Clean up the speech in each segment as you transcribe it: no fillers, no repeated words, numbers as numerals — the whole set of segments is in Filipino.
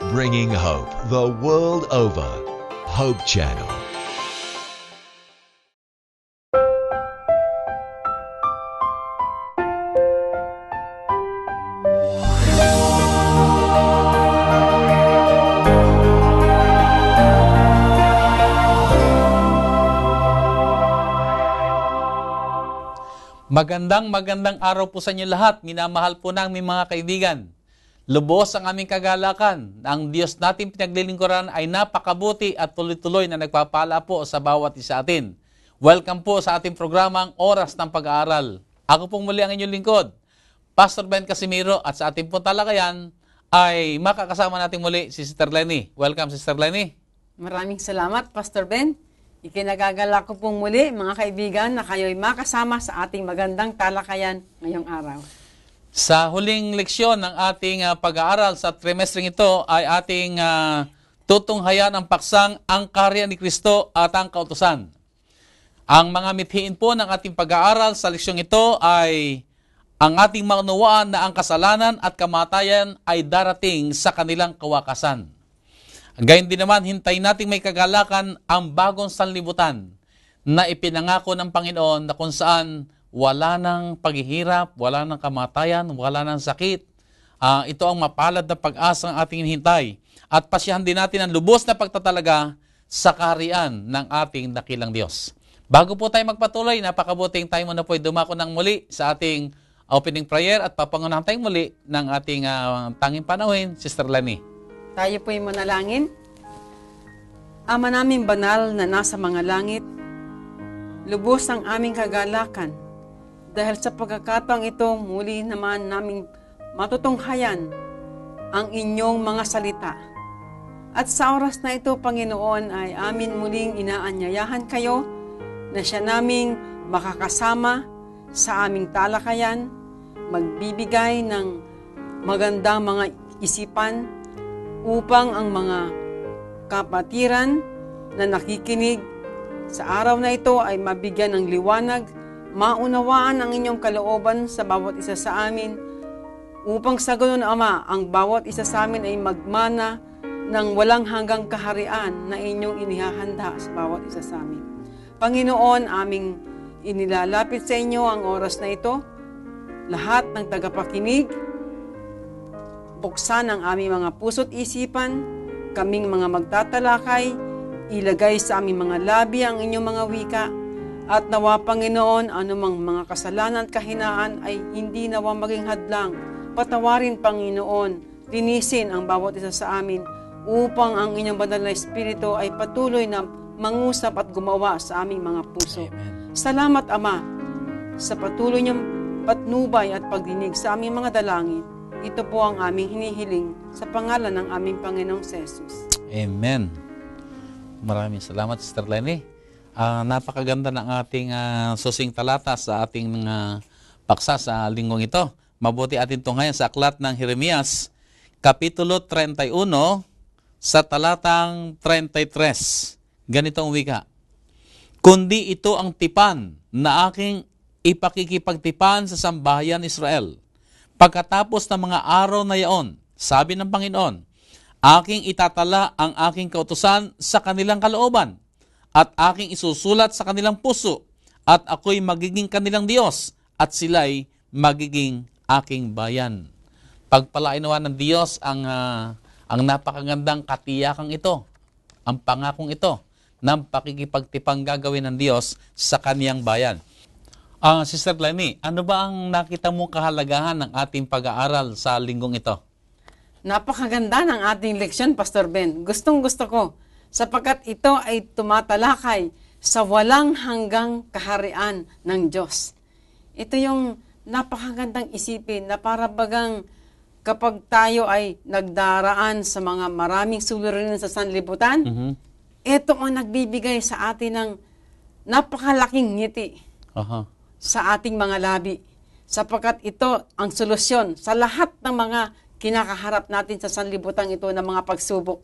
Bringing hope the world over. Hope Channel. Magandang araw po sa inyo lahat, minamahal po namin mga kaibigan. Lubos ang aming kagalakan. Ang Diyos natin pinaglilingkuran ay napakabuti at tuloy-tuloy na nagpapala po sa bawat isa atin. Welcome po sa ating programang Oras ng Pag-aaral. Ako pong muli ang inyong lingkod, Pastor Ben Casimiro, at sa ating pong talakayan ay makakasama natin muli si Sister Lenny. Welcome, Sister Lenny. Maraming salamat, Pastor Ben. Ikinagagala ko pong muli, mga kaibigan, na kayo'y makasama sa ating magandang talakayan ngayong araw. Sa huling leksyon ng ating pag-aaral sa trimestring ito ay ating tutunghayan ang paksang ang karya ni Kristo at ang kautusan. Ang mga mithiin po ng ating pag-aaral sa leksyong ito ay ang ating maunawaan na ang kasalanan at kamatayan ay darating sa kanilang kawakasan. Gayon din naman, hintayin natin may kagalakan ang bagong sanlibutan na ipinangako ng Panginoon na kung saan wala ng paghihirap, wala ng kamatayan, wala ng sakit. Ito ang mapalad na pag-asa ng ating hinintay. At pasyahan din natin ang lubos na pagtatalaga sa kaharian ng ating dakilang Diyos. Bago po tayo magpatuloy, napakabuting tayo muna po ay dumako ng muli sa ating opening prayer at papangunahan tayong muli ng ating tanging panauhin, Sister Lenny. Tayo po'y manalangin. Ama naming banal na nasa mga langit, lubos ang aming kagalakan dahil sa pagkakataong ito muli naman naming matutunghayan ang inyong mga salita. At sa oras na ito, Panginoon, ay amin muling inaanyayahan kayo na siya naming makakasama sa aming talakayan, magbibigay ng magandang mga isipan upang ang mga kapatiran na nakikinig sa araw na ito ay mabigyan ng liwanag, maunawaan ang inyong kalooban sa bawat isa sa amin, upang sa ganun, Ama, ang bawat isa sa amin ay magmana ng walang hanggang kaharian na inyong inihahanda sa bawat isa sa amin. Panginoon, aming inilalapit sa inyo ang oras na ito, lahat ng tagapakinig, buksan ang aming mga puso't isipan, kaming mga magtatalakay, ilagay sa aming mga labi ang inyong mga wika, at nawa, Panginoon, anumang mga kasalanan at kahinaan ay hindi nawa maging hadlang. Patawarin, Panginoon, linisin ang bawat isa sa amin, upang ang inyong banal na Espiritu ay patuloy na mangusap at gumawa sa aming mga puso. Amen. Salamat, Ama, sa patuloy niyong patnubay at pagdinig sa aming mga dalangin. Ito po ang aming hinihiling sa pangalan ng aming Panginoong Jesus. Amen. Maraming salamat, Sister Lenny. Napakaganda ng ating susing talata sa ating paksa sa linggong ito. Mabuti atin tunghayan sa aklat ng Jeremias, Kapitulo 31, sa talatang 33. Ganito ang wika. Kundi ito ang tipan na aking ipakikipagtipan sa sambahayan Israel. Pagkatapos ng mga araw na yaon, sabi ng Panginoon, aking itatala ang aking kautusan sa kanilang kalooban at aking isusulat sa kanilang puso at ako'y magiging kanilang Diyos at sila'y magiging aking bayan. Pagpalain nawa ng Diyos ang napakagandang katiyakang ito, ang pangakong ito, ng pakikipagtipang gagawin ng Diyos sa kaniyang bayan. Sister Lenny, ano ba ang nakita mong kahalagahan ng ating pag-aaral sa linggong ito? Napakaganda ng ating leksyon, Pastor Ben. Gustong-gusto ko, sapagkat ito ay tumatalakay sa walang hanggang kaharian ng Diyos. Ito yung napakagandang isipin na para bagang kapag tayo ay nagdaraan sa mga maraming suliranin sa sanlibutan, ito ang nagbibigay sa atin ng napakalaking ngiti. Sa ating mga labi, sapagkat ito ang solusyon sa lahat ng mga kinakaharap natin sa sanlibutan ito ng mga pagsubok.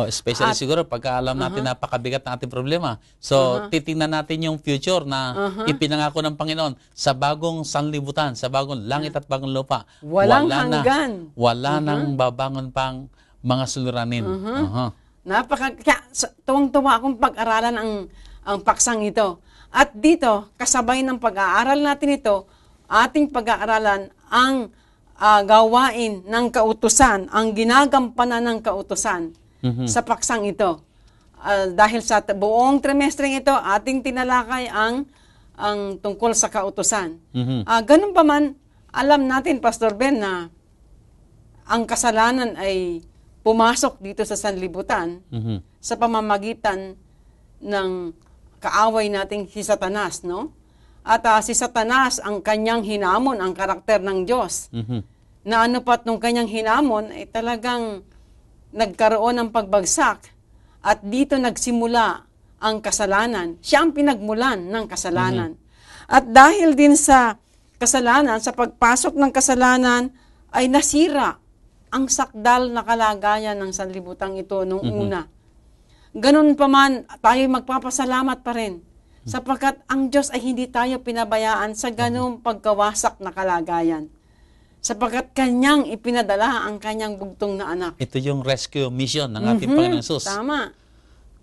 Especially siguro pagka alam natin napakabigat ng ating problema. So, titingnan natin yung future na ipinangako ng Panginoon sa bagong sanlibutan, sa bagong langit at bagong lupa. Walang hanggan. Wala nang babangon pang mga suliranin. Tuwang-tuwa akong pag-aralan ang paksang ito. At dito, kasabay ng pag-aaral natin ito, ating pag-aaralan ang gawain ng kautusan, ang ginagampanan ng kautusan sa paksang ito. Dahil sa buong trimestre ito, ating tinalakay ang tungkol sa kautusan. Ganun pa man, alam natin, Pastor Ben, na ang kasalanan ay pumasok dito sa sanlibutan sa pamamagitan ng kaaway nating si Satanas, no? At si Satanas, ang kanyang hinamon, ang karakter ng Diyos, na ano pat nung kanyang hinamon, ay talagang nagkaroon ng pagbagsak. At dito nagsimula ang kasalanan. Siya ang pinagmulan ng kasalanan. At dahil din sa kasalanan, sa pagpasok ng kasalanan, ay nasira ang sakdal na kalagayan ng sanlibutan ito nung una. Ganun pa man, tayo magpapasalamat pa rin. Sapagkat ang Diyos ay hindi tayo pinabayaan sa ganung pagkawasak na kalagayan. Sapagkat kanyang ipinadala ang kanyang bugtong na anak. Ito yung rescue mission ng ating Panginoong Hesus. Tama.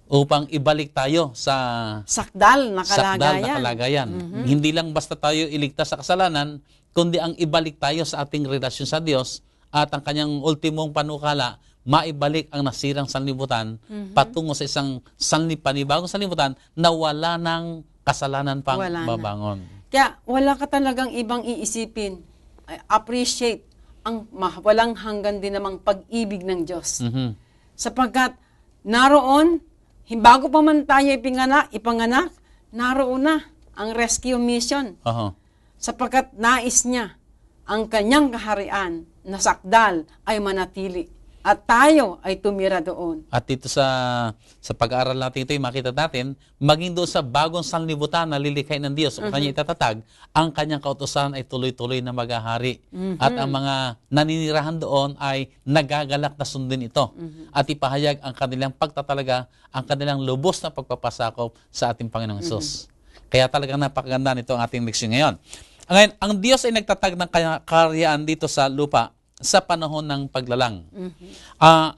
Upang ibalik tayo sa sakdal na kalagayan. Hindi lang basta tayo iligtas sa kasalanan, kundi ang ibalik tayo sa ating relasyon sa Diyos at ang kanyang ultimong panukala, maibalik ang nasirang sanlibutan patungo sa isang panibagong sanlibutan na wala ng kasalanan pang babangon. Kaya wala ka talagang ibang iisipin. Appreciate ang walang hanggan din namang pag-ibig ng Diyos. Sapagkat naroon, bago pa man tayo ipanganak, naroon na ang rescue mission. Sapagkat nais niya ang kanyang kaharian na sakdal ay manatili. At tayo ay tumira doon. At dito sa pag-aaral natin ito, makita natin, maging doon sa bagong sanlibutan na lilikhain ng Diyos o kanya itatatag, ang kanyang kautusan ay tuloy-tuloy na maghahari. At ang mga naninirahan doon ay nagagalak na sundin ito. At ipahayag ang kanilang pagtatalaga, ang kanilang lubos na pagpapasakop sa ating Panginoong Hesus. Kaya talagang napakaganda nito ang ating leksyon ngayon. Ngayon, ang Diyos ay nagtatag ng kaharian dito sa lupa sa panahon ng paglalang.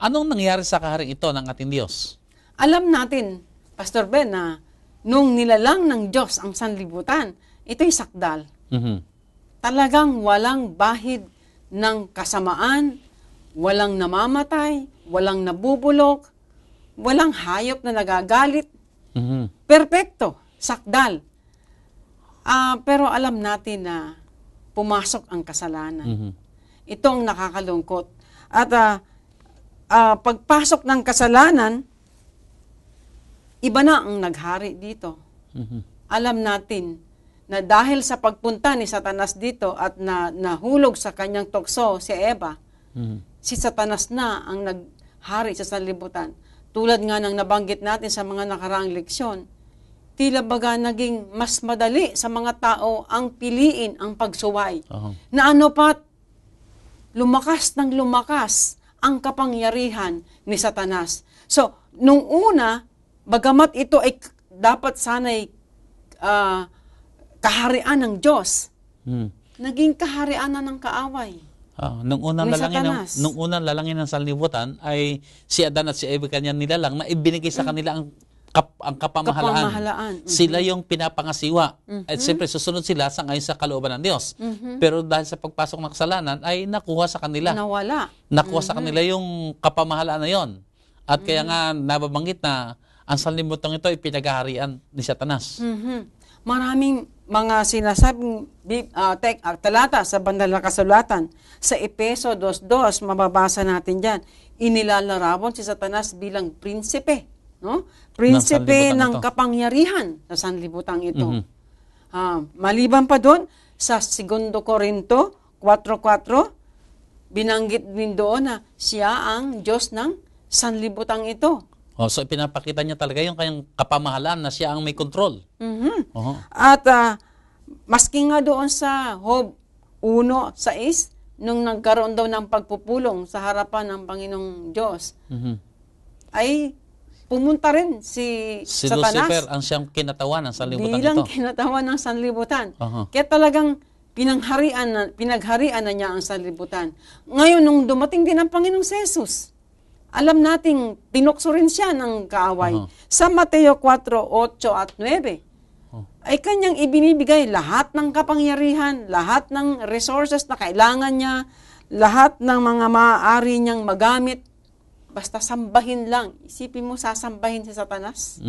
Anong nangyari sa kaharing ito ng ating Diyos? Alam natin, Pastor Ben, na nung nilalang ng Diyos ang sanlibutan, ito'y sakdal. Talagang walang bahid ng kasamaan, walang namamatay, walang nabubulok, walang hayop na nagagalit. Perpekto, sakdal. Pero alam natin na pumasok ang kasalanan. Ito ang nakakalungkot. At pagpasok ng kasalanan, iba na ang naghari dito. Alam natin na dahil sa pagpunta ni Satanas dito at nahulog sa kanyang tukso si Eva, si Satanas na ang naghari sa sanlibutan. Tulad nga ng nabanggit natin sa mga nakaraang leksyon, tila baga naging mas madali sa mga tao ang piliin ang pagsuway. Na ano pat, lumakas ng lumakas ang kapangyarihan ni Satanas. So, nung una, bagamat ito ay dapat sana'y kaharian ng Diyos, naging kaharian na ng kaaway. Nung unang lalangin ng sanlibutan ay si Adan at si Eva kanyang nilalang na ibinigay sa kanila ang kapamahalaan. Sila yung pinapangasiwa. At siyempre, susunod sila ayon sa kalooban ng Diyos. Pero dahil sa pagpasok ng kasalanan, ay nakuha sa kanila. Nakuha sa kanila yung kapamahalaan na yon. At kaya nga, nababanggit na ang sanlibutan ito ay pinaghaharian ni Satanas. Maraming mga sinasabing talata sa bandal na kasulatan. Sa Epeso 2:2, mababasa natin dyan, inilalarawan si Satanas bilang prinsipe. No? Prinsipe ng kapangyarihan sa sanlibutan ito. Maliban pa doon, sa 2 Corinto 4:4, binanggit din doon na siya ang Diyos ng sanlibutan ito. So, pinapakita niya talaga yung kanyang kapamahalaan na siya ang may control. At maski nga doon sa Job 1:6, nung nagkaroon daw ng pagpupulong sa harapan ng Panginoong Diyos, ay pumunta rin si Satanas. Lucifer ang siyang kinatawan ng sanlibutan bilang ito. kinatawan ng sanlibutan. Kaya talagang pinagharian na niya ang sanlibutan. Ngayon, nung dumating din ang Panginoong Jesus, alam nating tinukso rin siya ng kaaway. Sa Mateo 4, 8 at 9, ay kanyang ibinibigay lahat ng kapangyarihan, lahat ng resources na kailangan niya, lahat ng mga maaari niyang magamit. Basta sambahin lang. Isipin mo, sasambahin si Satanas.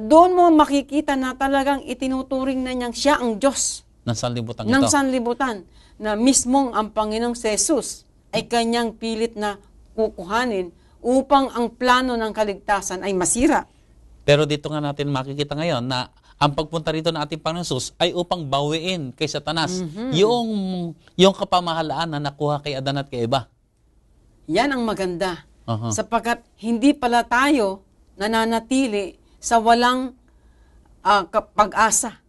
Doon mo makikita na talagang itinuturing na niyang siya ang Diyos ng sanlibutan ng ito. sanlibutan, na mismong ang Panginoong Jesus ay kanyang pilit na kukuhanin upang ang plano ng kaligtasan ay masira. Pero dito nga natin makikita ngayon na ang pagpunta rito ng ating Panginoon Jesus ay upang bawiin kay Satanas yung kapamahalaan na nakuha kay Adan at kay Eva. Yan ang maganda. Sapagkat hindi pala tayo nananatili sa walang pag-asa.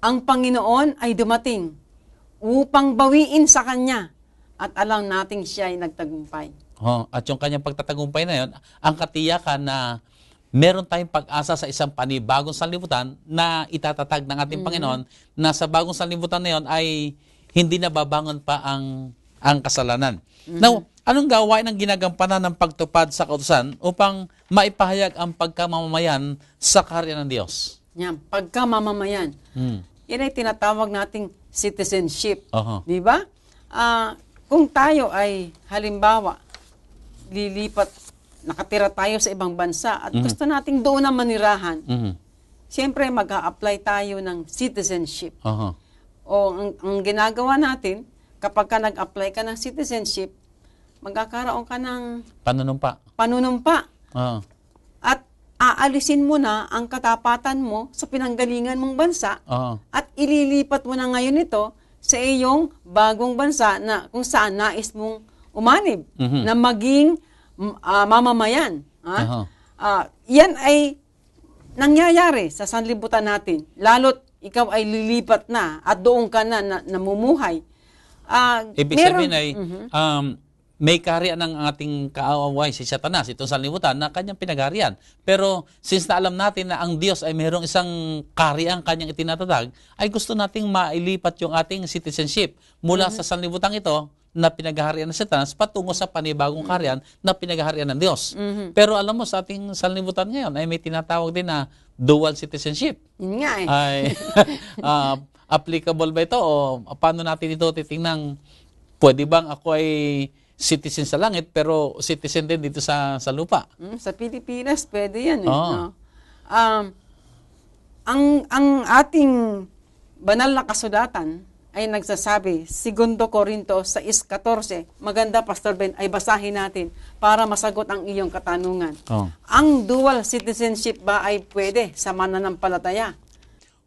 Ang Panginoon ay dumating upang bawiin sa Kanya at alam nating siya ay nagtagumpay. At yung kanyang pagtatagumpay na yun, ang katiyakan na meron tayong pag-asa sa isang panibagong sanlibutan na itatatag ng ating Panginoon, na sa bagong sanlibutan na yun ay hindi na babangon pa ang kasalanan. Now, anong gawain ang ginagampanan ng pagtupad sa kautusan upang maipahayag ang pagkamamamayan sa kaharian ng Diyos? Yan, pagkamamamayan. Yan ay tinatawag nating citizenship. Di ba? Kung tayo ay halimbawa lilipat, nakatira tayo sa ibang bansa at gusto nating doon na manirahan, siyempre mag-a-apply tayo ng citizenship. O ang ginagawa natin, kapag ka nag-apply ka ng citizenship, magkakaroon ka ng panunumpa. At aalisin mo na ang katapatan mo sa pinanggalingan mong bansa at ililipat mo na ngayon ito sa iyong bagong bansa na kung saan nais mong umanib na maging mamamayan. Yan ay nangyayari sa sanlibutan natin. Lalo't ikaw ay lilipat na at doon ka na namumuhay. Ibig sabihin ay may kaharian ng ating kaaway si Satanas, itong sanlibutan, na kanyang pinagarian. Pero since na alam natin na ang Diyos ay mayroong isang kaharian kanyang itinatatag, ay gusto nating mailipat yung ating citizenship mula sa sanlibutan ito na pinagaharian ng Satanas patungo sa panibagong kaharian na pinagaharian ng Diyos. Pero alam mo, sa ating sanlibutan ngayon ay may tinatawag din na dual citizenship. Yun nga eh. Ay, applicable ba ito o paano natin ito titingnan? Pwede bang ako ay citizen sa langit pero citizen din dito sa lupa? Sa Pilipinas, pwede yan eh. No? Ang ating banal na kasulatan ay nagsasabi, 2 Corinto 6:14. Maganda, Pastor Ben, ay basahin natin para masagot ang iyong katanungan. Ang dual citizenship ba ay pwede sa mananampalataya?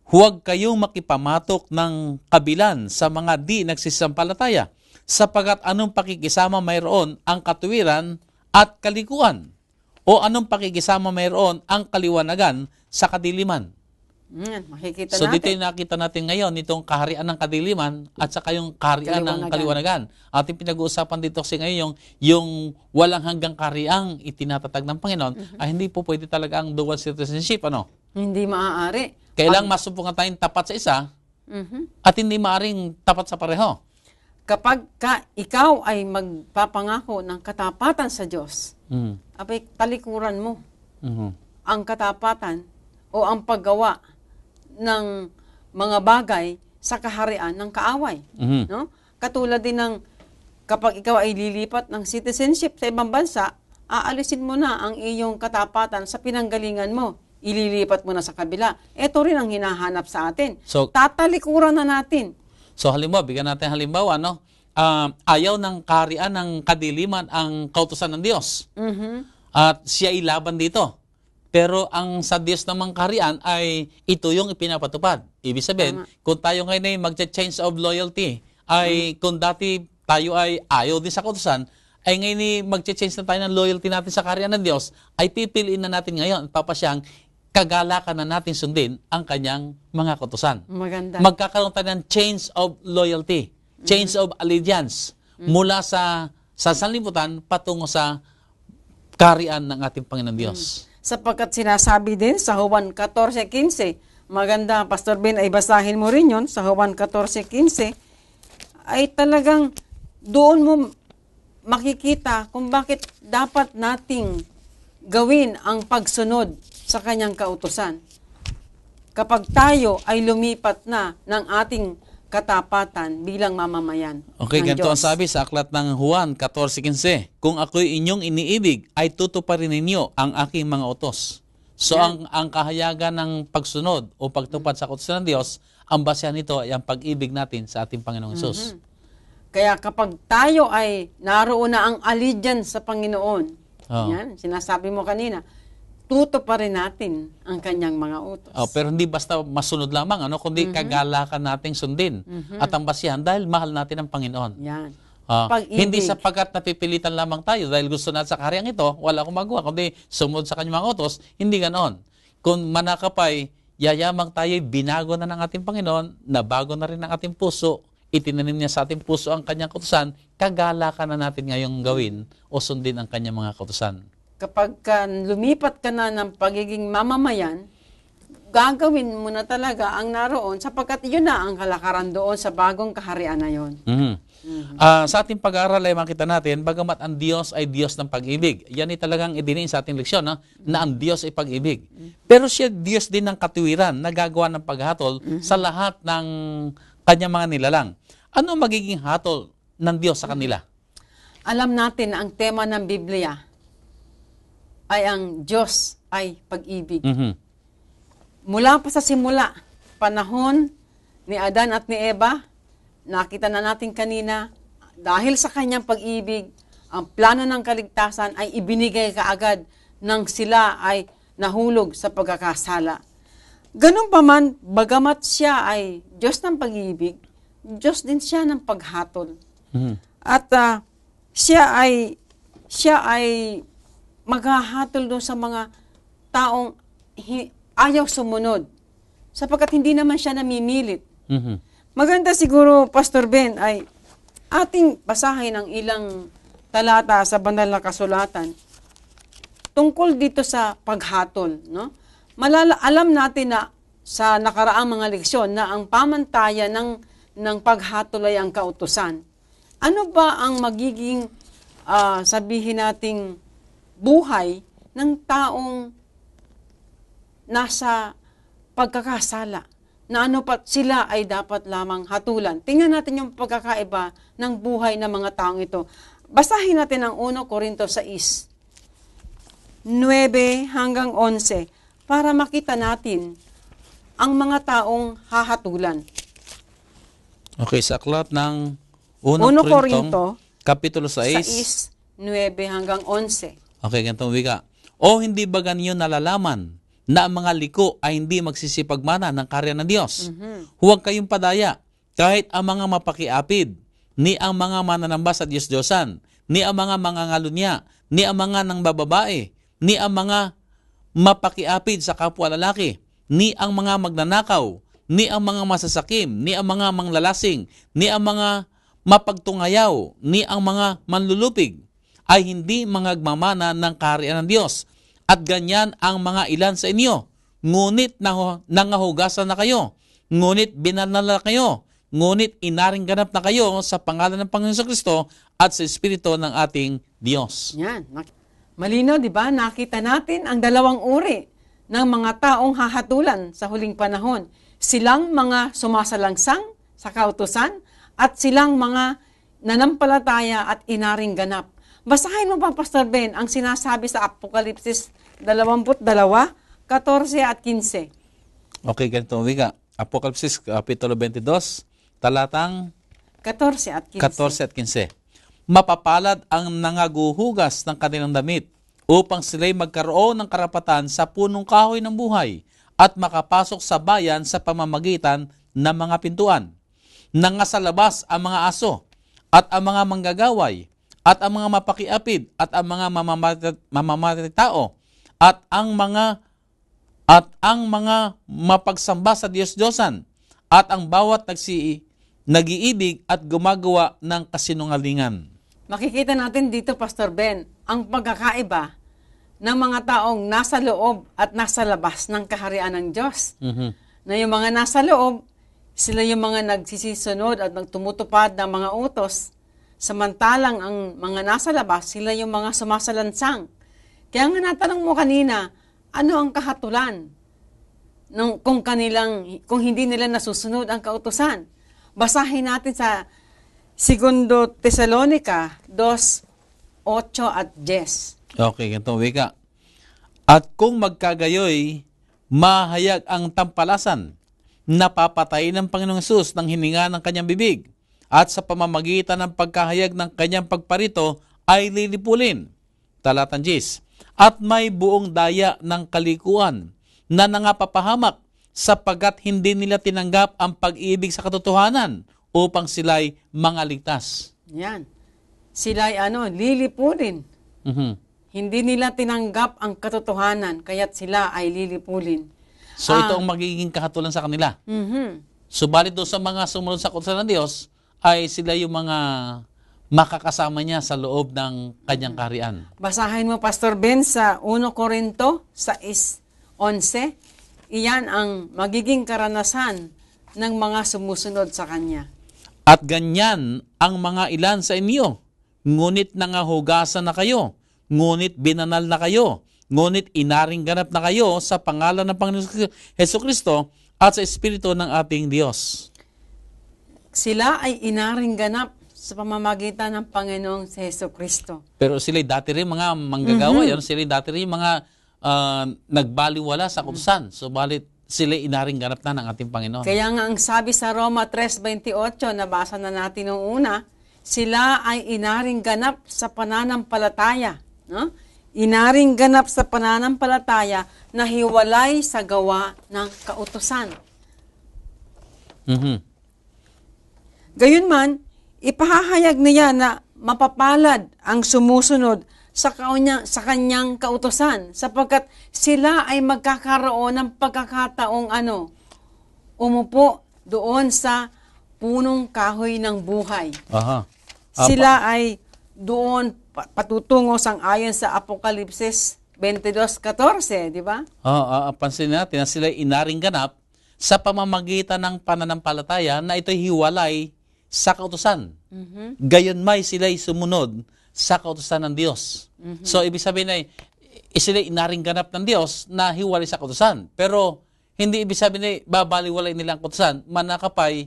Huwag kayong makipamatok ng kabilan sa mga di nagsisampalataya, sapagat anong pakikisama mayroon ang katuwiran at kalikuan? O anong pakikisama mayroon ang kaliwanagan sa kadiliman? Makikita so natin. Dito yung nakita natin ngayon, itong kaharian ng kadiliman at saka yung kaharian ng kaliwanagan. Ating pinag-uusapan dito kasi ngayon yung walang hanggang kahariang itinatatag ng Panginoon ay hindi po pwede talaga ang dual citizenship. Hindi maaari. Kailang masupungan tayong tapat sa isa at hindi maaaring tapat sa pareho. Kapag ikaw ay magpapangako ng katapatan sa Diyos, abay talikuran mo ang katapatan o ang paggawa ng mga bagay sa kaharian ng kaaway. No? Katulad din ng kapag ikaw ay lilipat ng citizenship sa ibang bansa, aalisin mo na ang iyong katapatan sa pinanggalingan mo. Ililipat mo na sa kabila. Ito rin ang hinahanap sa atin. So, tatalikuran na natin. So halimbawa, bigyan natin halimbawa, ayaw ng kaharian ng kadiliman ang kautusan ng Diyos. At siya ilaban dito. Pero ang sa Diyos namang kaharian ay ito yung ipinapatupad. Ibig sabihin, kung tayo ngayon ay mag-change of loyalty, ay kung dati tayo ay ayaw din sa kautusan, ay ngayon ay mag-change na tayo ng loyalty natin sa kaharian ng Diyos, ay pipiliin na natin ngayon at papasyang kagalakan na natin sundin ang kanyang mga kautusan. Maganda. Magkakaroon tayo ng change of loyalty, change of allegiance, mula sa sanlibutan patungo sa kaharian ng ating Panginoon Diyos. Sapagkat sinasabi din sa Juan 14:15, maganda, Pastor Ben, ay basahin mo rin yun, sa Juan 14:15, ay talagang doon mo makikita kung bakit dapat nating gawin ang pagsunod sa kanyang kautusan. Kapag tayo ay lumipat na ng ating katapatan bilang mamamayan Okay, ng ganito ang Diyos. sabi sa aklat ng Juan 14:15. Kung ako'y inyong iniibig, ay tutuparin ninyo ang aking mga utos. So ang kahayagan ng pagsunod o pagtupad sa kautusan ng Diyos, ang basehan nito ay ang pag-ibig natin sa ating Panginoong Hesus. Kaya kapag tayo ay naroon na ang allegiance sa Panginoon, Oo. yan, sinasabi mo kanina, tutuparin natin ang kanyang mga utos. Pero hindi basta masunod lamang, kundi kagalakan nating sundin. At ang basihan dahil mahal natin ang Panginoon. Yan. Pag-ibig. Hindi sapagkat napipilitan lamang tayo dahil gusto natin sa karyang ito, wala akong magawa, kundi sumunod sa kanyang mga utos, hindi ganoon. Kung manakapay, yayamang tayo'y binago na ng ating Panginoon, nabago na rin ang ating puso, itinanim niya sa ating puso ang kanyang kautusan, kagalakan na natin ngayong gawin o sundin ang kanyang mga kautusan. Kapag lumipat ka na ng pagiging mamamayan, gagawin mo na talaga ang naroon sapagkat yun na ang kalakaran doon sa bagong kaharian na yun. Sa ating pag-aaral ay makita natin, bagamat ang Diyos ay Diyos ng pag-ibig. Yan ay talagang idiniin sa ating leksyon, na ang Diyos ay pag-ibig. Pero siya Diyos din ng katuwiran, nagagawa ng paghatol sa lahat ng kanyang mga nilalang. Ano magiging hatol ng Diyos sa kanila? Alam natin na ang tema ng Biblia ay ang Diyos ay pag-ibig. Mula pa sa simula, panahon ni Adan at ni Eva, nakita na natin kanina, dahil sa kanyang pag-ibig, ang plano ng kaligtasan ay ibinigay kaagad nang sila ay nahulog sa pagkakasala. Ganun pa man, bagamat siya ay Diyos ng pag-ibig, Diyos din siya ng paghatol. At siya ay maghahatol doon sa mga taong ayaw sumunod. Sapagkat hindi naman siya namimilit. Maganda siguro, Pastor Ben, ay ating basahin ang ilang talata sa banal na kasulatan tungkol dito sa paghatol. No? Alam natin na sa nakaraang mga leksyon na ang pamantayan ng paghatol ay ang kautusan. Ano ba ang magiging, sabihin nating, buhay ng taong nasa pagkakasala? Na ano pa sila ay dapat lamang hatulan. Tingnan natin yung pagkakaiba ng buhay ng mga taong ito. Basahin natin ang 1 Corinto 6, 9 hanggang 11 para makita natin ang mga taong hahatulan. Okay, sa aklat ng 1 Corinto, Corinto, Kapitulo 6, 9 hanggang 11. Okay, ganitong wika. O hindi ba ganyo nalalaman na ang mga liko ay hindi magsisipagmana ng karya ng Diyos? Huwag kayong padaya, kahit ang mga mapakiapid, ni ang mga mananamba sa Diyos-Diyosan, ni ang mga mangangalunya, ni ang mga nang bababae, ni ang mga mapakiapid sa kapwa lalaki, ni ang mga magnanakaw, ni ang mga masasakim, ni ang mga manglalasing, ni ang mga mapagtungayaw, ni ang mga manlulupig, ay hindi mangagmamana ng kaharian ng Diyos. At ganyan ang mga ilan sa inyo. Ngunit nangahugasan na kayo. Ngunit binanal na kayo. Ngunit inaring ganap na kayo sa pangalan ng Panginoon Kristo at sa Espiritu ng ating Diyos. Yan. Malino, di ba? Nakita natin ang dalawang uri ng mga taong hahatulan sa huling panahon. Silang mga sumasalangsang sa kautusan at silang mga nanampalataya at inaring ganap. Basahin mo ba, Pastor Ben, ang sinasabi sa Apokalipsis 22, 14 at 15. Okay, ganito wika. Apokalipsis, Kapitulo 22, talatang 14 at 15. 14 at 15. Mapapalad ang nangaguhugas ng kanilang damit upang sila'y magkaroon ng karapatan sa punong kahoy ng buhay at makapasok sa bayan sa pamamagitan ng mga pintuan. Nangasa labas ang mga aso at ang mga manggagaway at ang mga mapakiapid at ang mga mamamatay tao at ang mga mapagsamba sa Diyos-Diyosan at ang bawat nag-iibig at gumagawa ng kasinungalingan. Makikita natin dito, Pastor Ben, ang pagkakaiba ng mga taong nasa loob at nasa labas ng kaharian ng Diyos. Na yung mga nasa loob, sila yung mga nagsisisunod at nagtumutupad ng mga utos Samantalang ang mga nasa labas, sila yung mga sumasalansang. Kaya nga natanong mo kanina, ano ang kahatulan kung hindi nila nasusunod ang kautusan? Basahin natin sa 2 Tesalonica 2:8 at 10. Okay, ganito wika. At kung magkagayoy, mahayag ang tampalasan, napapatay ng Panginoong Hesus ng hininga ng kanyang bibig, at sa pamamagitan ng pagkahayag ng kanyang pagparito ay lilipulin. Talatang 10. At may buong daya ng kalikuan na nangapapahamak sapagkat hindi nila tinanggap ang pag-ibig sa katotohanan upang sila'y mangaligtas. Yan. Sila'y lilipulin. Mhm. Hindi nila tinanggap ang katotohanan, kaya't sila ay lilipulin. So ito ang magiging kahatulan sa kanila. Mhm. Subalit doon sa mga sumunod sa kautusan ng Diyos, ay sila yung mga makakasama niya sa loob ng kanyang kaharian. Basahin mo, Pastor Ben, sa 1 Corinto 6:11. Iyan ang magiging karanasan ng mga sumusunod sa Kanya. At ganyan ang mga ilan sa inyo, ngunit nangahugasan na kayo, ngunit binanal na kayo, ngunit inaring ganap na kayo sa pangalan ng Panginoon Hesukristo at sa Espiritu ng ating Diyos. Sila ay inaring ganap sa pamamagitan ng Panginoong si Hesukristo. Pero sila dati rin mga manggagawa, yan, sila dati rin mga nagbaliwala sa kautusan. So balit sila inaring ganap na ng ating Panginoon. Kaya nga ang sabi sa Roma 3:28, nabasa na natin noong una, sila ay inaring ganap sa pananampalataya. No? Inaring ganap sa pananampalataya na hiwalay sa gawa ng kautusan. Mhm. Gayunman, ipahahayag niya na mapapalad ang sumusunod sa kanyang kautusan sapagkat sila ay magkakaroon ng pagkakataong umupo doon sa punong kahoy ng buhay. Aha. Sila ay doon patutungo sang-ayon sa Apokalipsis 22:14, di ba? Pansin natin na sila inaring ganap sa pamamagitan ng pananampalataya na ito'y hiwalay sa kautusan. Gayon may sila'y sumunod sa kautusan ng Diyos. So, ibig sabihin ay sila inaring ganap ng Diyos na hiwalay sa kautusan. Pero, hindi ibig sabihin ay babaliwalay nila ang kautusan. Manakapay,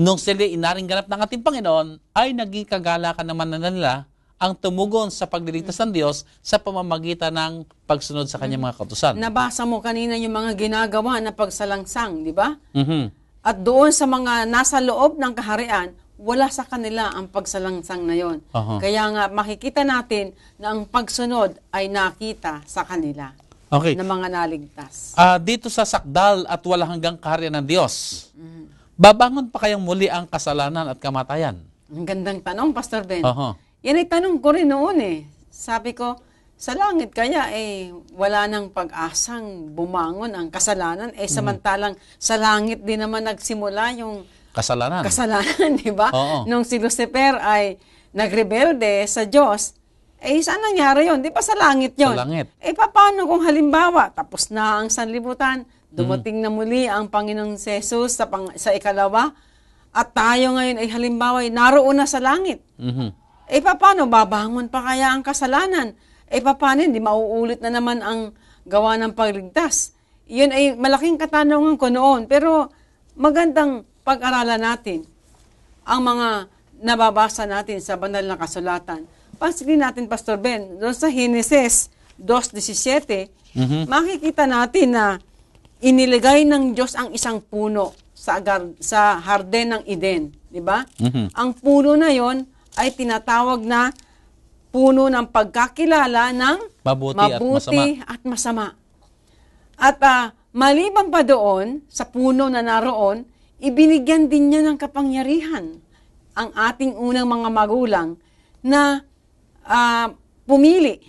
nung sila inaring ganap ng ating Panginoon, ay naging kagalakan naman na nila ang tumugon sa pagliligtas ng Diyos sa pamamagitan ng pagsunod sa kanyang mga kautusan. Nabasa mo kanina yung mga ginagawa na pagsalangsang, di ba? Mhm. At doon sa mga nasa loob ng kaharian, wala sa kanila ang pagsalangsang na yon. Kaya nga makikita natin na ang pagsunod ay nakita sa kanila Okay. na mga naligtas. Dito sa sakdal at walang hanggang kaharian ng Diyos, babangon pa kayang muli ang kasalanan at kamatayan? Ang gandang tanong, Pastor Ben. Aha. Yan ay tanong ko rin noon eh. Sabi ko, sa langit kaya wala nang pag-asang bumangon ang kasalanan. Samantalang sa langit din naman nagsimula yung Kasalanan. di ba? Oo. Nung si Lucifer ay nagrebelde sa Diyos, saan nangyari yun? Di ba sa langit yun? Sa langit. Paano kung halimbawa, tapos na ang sanlibutan, dumating na muli ang Panginoong Jesus sa ikalawa, at tayo ngayon ay halimbawa ay naroon na sa langit. Mhm. Paano? Babangon pa kaya ang kasalanan? Paano? Hindi mauulit na naman ang gawa ng pagligtas. Yun ay malaking katanungan ko noon. Pero magandang pag-aralan natin ang mga nababasa natin sa banal na kasulatan. Pansinin natin, Pastor Ben, doon sa Genesis 2:17, makikita natin na iniligay ng Diyos ang isang puno sa Harden ng Eden. Di ba? Ang puno na yon ay tinatawag na puno ng pagkakilala ng mabuti at masama. At maliban pa doon, sa puno na naroon, ibinigyan din niya ng kapangyarihan ang ating unang mga magulang na pumili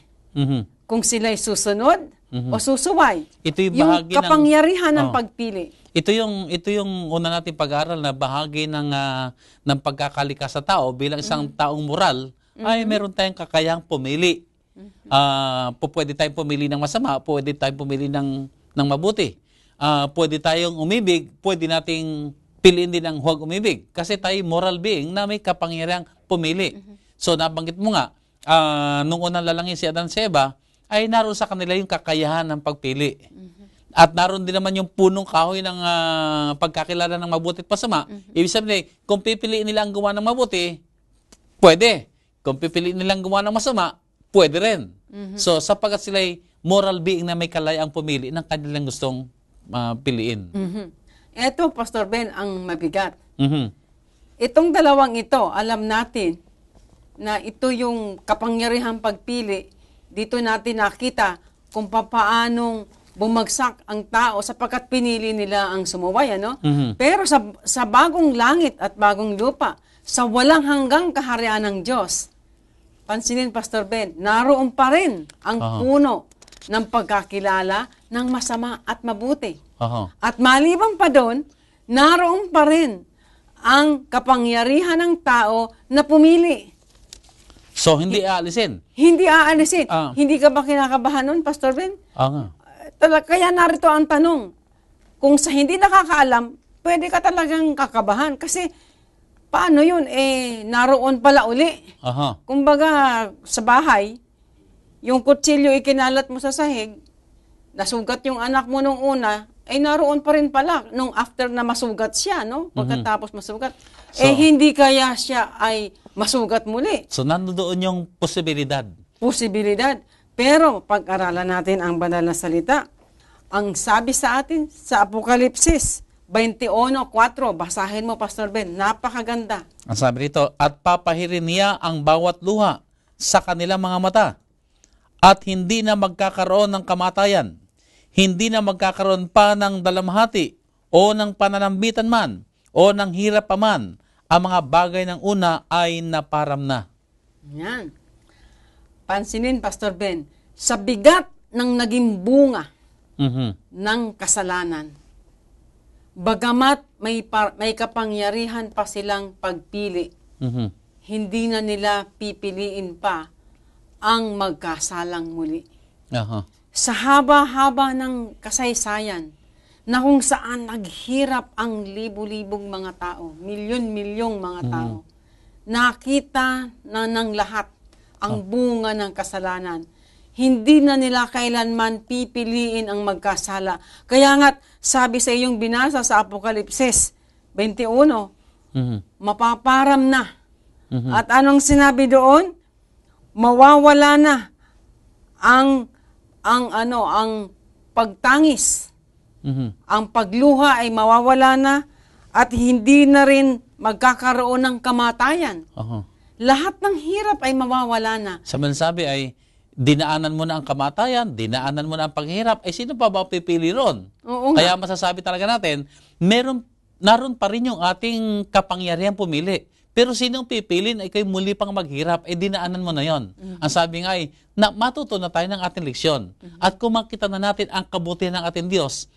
kung sila'y susunod o susuway. Ito yung kapangyarihan ng pagpili. Ito yung una nating pag-aaral na bahagi ng pagkakalikas sa tao bilang isang taong moral ay meron tayong kakayahang pumili. Pwede tayong pumili ng masama, pwede tayong pumili ng mabuti. Pwede tayong umibig, pwede nating piliin din ang huwag umibig. Kasi tayo moral being na may kapangyarihang pumili. So nabanggit mo nga, nung unang lalangin si Adan si Eva, ay naroon sa kanila yung kakayahan ng pagpili. At naroon din naman yung punong kahoy ng pagkakilala ng mabuti at masama. Ibig sabihin, kung pipiliin nila ang gawa ng mabuti, pwede. Kung pipiliin nilang gumawa ng masama, pwede rin. So, sapagkat sila'y moral being na may kalayaang pumili ng kanilang gustong piliin. Ito, Pastor Ben, ang mabigat. Mhm. Itong dalawang ito, alam natin na ito yung kapangyarihang pagpili. Dito natin nakita kung paanong bumagsak ang tao sapagkat pinili nila ang sumuway, ano? Pero sa bagong langit at bagong lupa, sa walang hanggang kaharian ng Diyos, pansinin, Pastor Ben, naroon pa rin ang puno ng pagkakilala ng masama at mabuti. At maliban pa doon, naroon pa rin ang kapangyarihan ng tao na pumili. So, hindi aalisin. Hindi aalisin. Hindi ka ba kinakabahan nun, Pastor Ben? Kaya narito ang tanong, kung sa hindi nakakaalam, pwede ka talagang kakabahan. Kasi, paano yun? Naroon pala uli. Kumbaga, sa bahay, yung kutsilyo ikinalat mo sa sahig, nasugat yung anak mo nung una, naroon pa rin pala nung after na masugat siya, no? Pagkatapos masugat. So, hindi kaya siya ay masugat muli. So, nandoon yung posibilidad. Posibilidad. Pero, pag-aralan natin ang banal na salita, ang sabi sa atin sa Apokalipsis 21:4, basahin mo, Pastor Ben, napakaganda. Ang sabi rito, at papahirin niya ang bawat luha sa kanilang mga mata, at hindi na magkakaroon ng kamatayan, hindi na magkakaroon pa ng dalamhati, o ng pananambitan man, o ng hirap pa man, ang mga bagay ng una ay naparam na. Yan. Pansinin, Pastor Ben, sa bigat ng naging bunga ng kasalanan, bagamat may kapangyarihan pa silang pagpili, hindi na nila pipiliin pa ang magkasalang muli. Sa haba-haba ng kasaysayan, na kung saan naghirap ang libu-libong mga tao, milyon-milyong mga tao, nakita na ng lahat ang bunga ng kasalanan. Hindi na nila kailanman pipiliin ang magkasala. Kaya nga't sabi sa iyong binasa sa Apokalipsis 21, mapaparam na. At anong sinabi doon? Mawawala na ang pagtangis. Ang pagluha ay mawawala na at hindi na rin magkakaroon ng kamatayan. Lahat ng hirap ay mawawala na. Sa mensabi ay, dinaanan mo na ang kamatayan, dinaanan mo na ang paghihirap, sino pa ba pipili ron? Kaya masasabi talaga natin, naroon pa rin yung ating kapangyarihan pumili. Pero sinong pipilin ay kayo muli pang maghirap, dinaanan mo na yon. Ang sabi nga ay, matuto na tayo ng ating leksyon. At kung makita na natin ang kabutihan ng ating Diyos,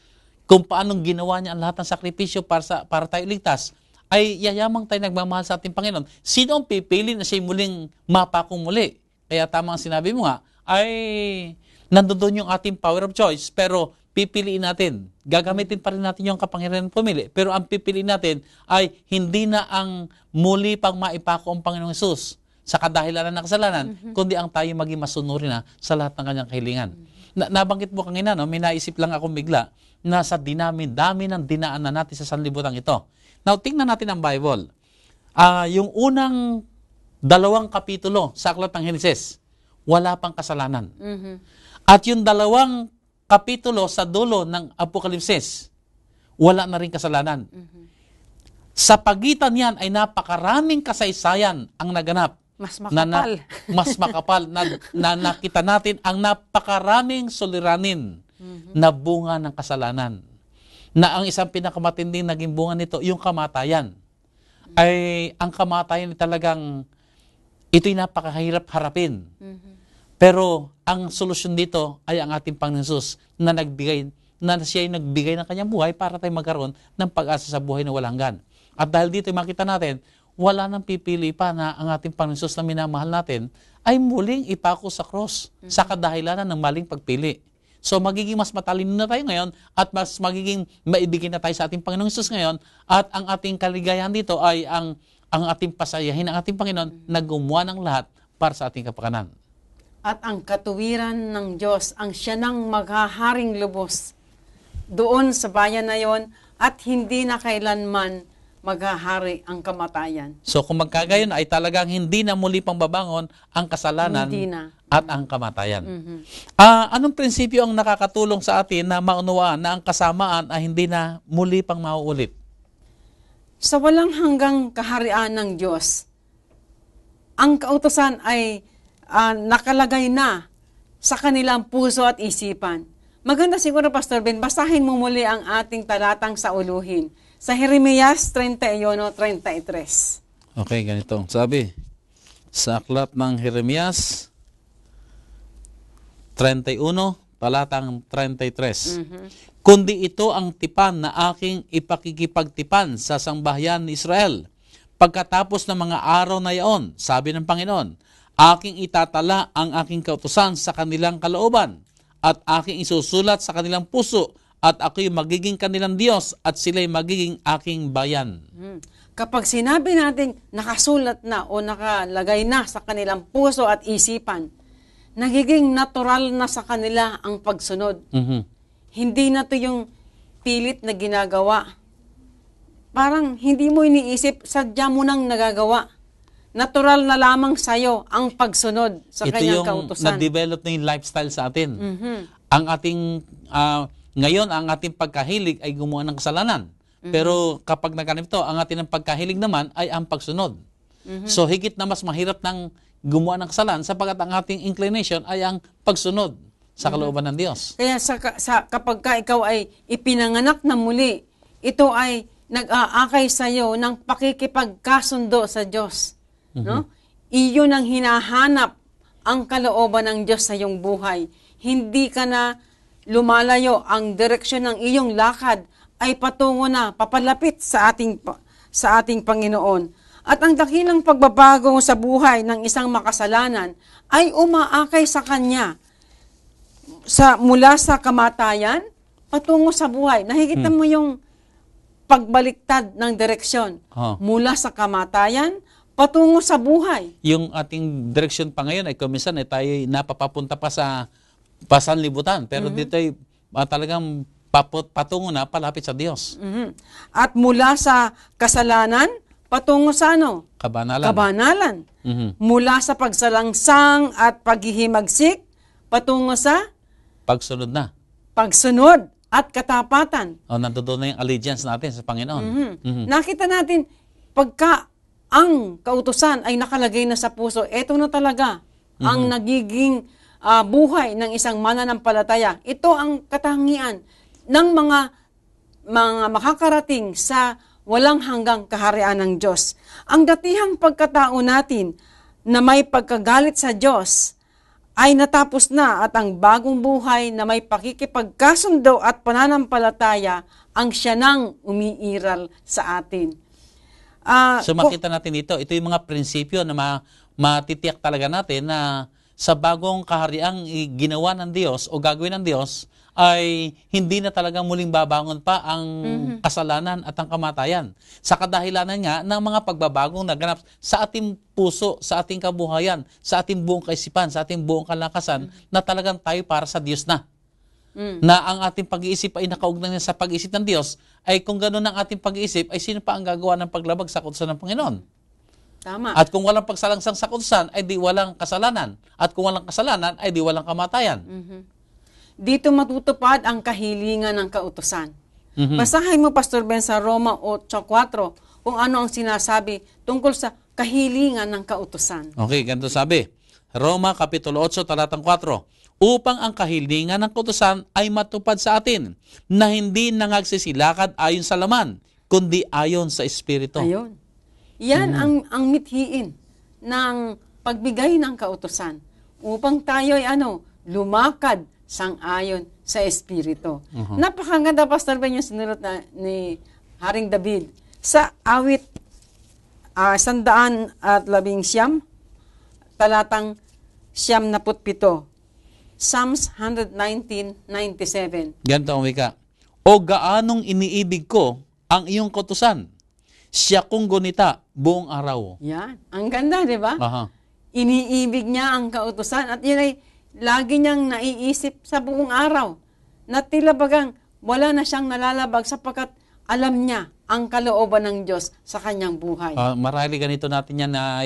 kung paanong ginawa niya ang lahat ng sakripisyo para tayo ligtas, ay yayamang tayo nagmamahal sa ating Panginoon. Sino ang pipili na siya muling mapakong muli? Kaya tama ang sinabi mo nga, ay nandoon yung ating power of choice, pero pipiliin natin. Gagamitin pa rin natin yung kapangyarihan pumili. Pero ang pipiliin natin ay hindi na ang muli pang maipako ang Panginoong Hesus sa kadahilanan ng kasalanan, kundi ang tayo maging masunuri na sa lahat ng kanyang kahilingan. Nabanggit mo kanina, no? May naisip lang akong bigla na sa dami ng dinaanan natin sa sanlibutan ito. Now, tingnan natin ang Bible. Yung unang 2 kapitulo sa aklat ng Henesis, wala pang kasalanan. At yung 2 kapitulo sa dulo ng Apokalipsis, wala na rin kasalanan. Sa pagitan yan ay napakaraming kasaysayan ang naganap. Mas makapal. Mas makapal na nakita natin ang napakaraming suliranin na bunga ng kasalanan. Na ang isang pinakamatinding naging bunga nito, yung kamatayan. Ay ang kamatayan ay talagang ito'y napakahirap harapin. Pero ang solusyon dito ay ang ating Panginoon Hesus na siya ay nagbigay ng kanyang buhay para tayo magkaroon ng pag-asa sa buhay na walang hanggan. At dahil dito makita natin, wala nang pipili pa na ang ating Panginoon Hesus na minamahal natin ay muling ipako sa cross sa kadahilanan ng maling pagpili. So magiging mas matalino na tayo ngayon at mas magiging maibigin na tayo sa ating Panginoong Hesus ngayon at ang ating kaligayahan dito ay ang ating pasayahin ng ating Panginoon na gumawa ng lahat para sa ating kapakanan. At ang katuwiran ng Diyos ang siya nang maghaharing lubos doon sa bayan na yon at hindi na kailanman maghahari ang kamatayan. So kung magkagayon ay talagang hindi na muli pang babangon ang kasalanan at ang kamatayan. Anong prinsipyo ang nakakatulong sa atin na maunawaan na ang kasamaan ay hindi na muli pang mauulit? Sa walang hanggang kaharian ng Diyos, ang kautusan ay nakalagay na sa kanilang puso at isipan. Maganda siguro, Pastor Ben, basahin mo muli ang ating talatang sa uluhin. Sa Jeremias 31:33. Okay, ganito. Sabi, sa aklat ng Jeremias 31, talatang 33. Kundi ito ang tipan na aking ipakikipagtipan sa sangbahayan ni Israel. Pagkatapos ng mga araw na yaon, sabi ng Panginoon, aking itatala ang aking kautusan sa kanilang kalooban at aking isusulat sa kanilang puso at ako'y magiging kanilang Diyos at sila'y magiging aking bayan. Kapag sinabi natin nakasulat na o nakalagay na sa kanilang puso at isipan, nagiging natural na sa kanila ang pagsunod. Hindi na to yung pilit na ginagawa. Parang hindi mo iniisip, sadya mo nang nagagawa. Natural na lamang sa'yo ang pagsunod sa kanyang kautusan. Ito yung na-develop na yung lifestyle sa atin. Ang ating ngayon, ang ating pagkahilig ay gumawa ng kasalanan. Pero kapag nagkanito, ang ating pagkahilig naman ay ang pagsunod. So higit na mas mahirap ng gumawa ng kasalanan sapagkat ang ating inclination ay ang pagsunod sa kalooban ng Diyos. Kaya kapag ikaw ay ipinanganak na muli, ito ay nag-aakay sa iyo ng pakikipagkasundo sa Diyos. No? Iyon ang hinahanap ang kalooban ng Diyos sa iyong buhay. Hindi ka na lumalayo, ang direksyon ng iyong lakad ay patungo na, papalapit sa ating Panginoon. At ang dakilang pagbabago sa buhay ng isang makasalanan ay umaakay sa Kanya mula sa kamatayan patungo sa buhay. Nakikita mo yung pagbaliktad ng direksyon mula sa kamatayan patungo sa buhay. Yung ating direksyon pa ngayon ay kuminsan ay tayo napapapunta pa sa pasanlibutan. Pero dito ay talagang patungo na palapit sa Diyos. At mula sa kasalanan, patungo sa ano? Kabanalan. Kabanalan. Mula sa pagsalangsang at paghihimagsik, patungo sa? Pagsunod na. Pagsunod at katapatan. Nandoon na yung allegiance natin sa Panginoon. Nakita natin, pagka ang kautusan ay nakalagay na sa puso, eto na talaga ang nagiging buhay ng isang mananampalataya. Ito ang katangian ng mga makakarating sa walang hanggang kaharian ng Diyos. Ang datihang pagkatao natin na may pagkagalit sa Diyos ay natapos na at ang bagong buhay na may pakikipagkasundo at pananampalataya ang siya nang umiiral sa atin. So makita natin ito yung mga prinsipyo na matitiyak talaga natin na sa bagong kahariang ginawa ng Diyos o gagawin ng Diyos ay hindi na talagang muling babangon pa ang kasalanan at ang kamatayan. Sa kadahilanan nga ng mga pagbabagong naganap sa ating puso, sa ating kabuhayan, sa ating buong kaisipan, sa ating buong kalakasan na talagang tayo para sa Diyos na. Na ang ating pag-iisip ay nakaugnay sa pag-iisip ng Diyos, ay kung gano'n ang ating pag-iisip, ay sino pa ang gagawa ng paglabag sa kautusan ng Panginoon? Tama. At kung walang pagsalangsang sa kautusan, ay di walang kasalanan. At kung walang kasalanan, ay di walang kamatayan. Dito matutupad ang kahilingan ng kautusan. Basahin mo, Pastor Ben, sa Roma 8:4, kung ano ang sinasabi tungkol sa kahilingan ng kautusan. Okay, ganito sabi. Roma Kapitulo 8, talatang 4. Upang ang kahilingan ng kautusan ay matupad sa atin, na hindi nangagsisilakad ayon sa laman, kundi ayon sa Espiritu. Ayun. Yan ang mithiin ng pagbigay ng kautusan upang tayo ay lumakad sang-ayon sa Espiritu. Napakaganda, Pastor Ben, yung sinulat ni Haring David sa awit 119, talatang 77. Psalms 119:97. Ganito ang wika. O gaanong iniibig ko ang iyong kautusan. Siya kong gunita buong araw. Yan. Ang ganda, di ba? Aha. Iniibig niya ang kautusan at yun ay lagi niyang naiisip sa buong araw. Na tila bagang wala na siyang nalalabag sapagkat alam niya ang kalooban ng Diyos sa kanyang buhay. Marahil ganito natin yan na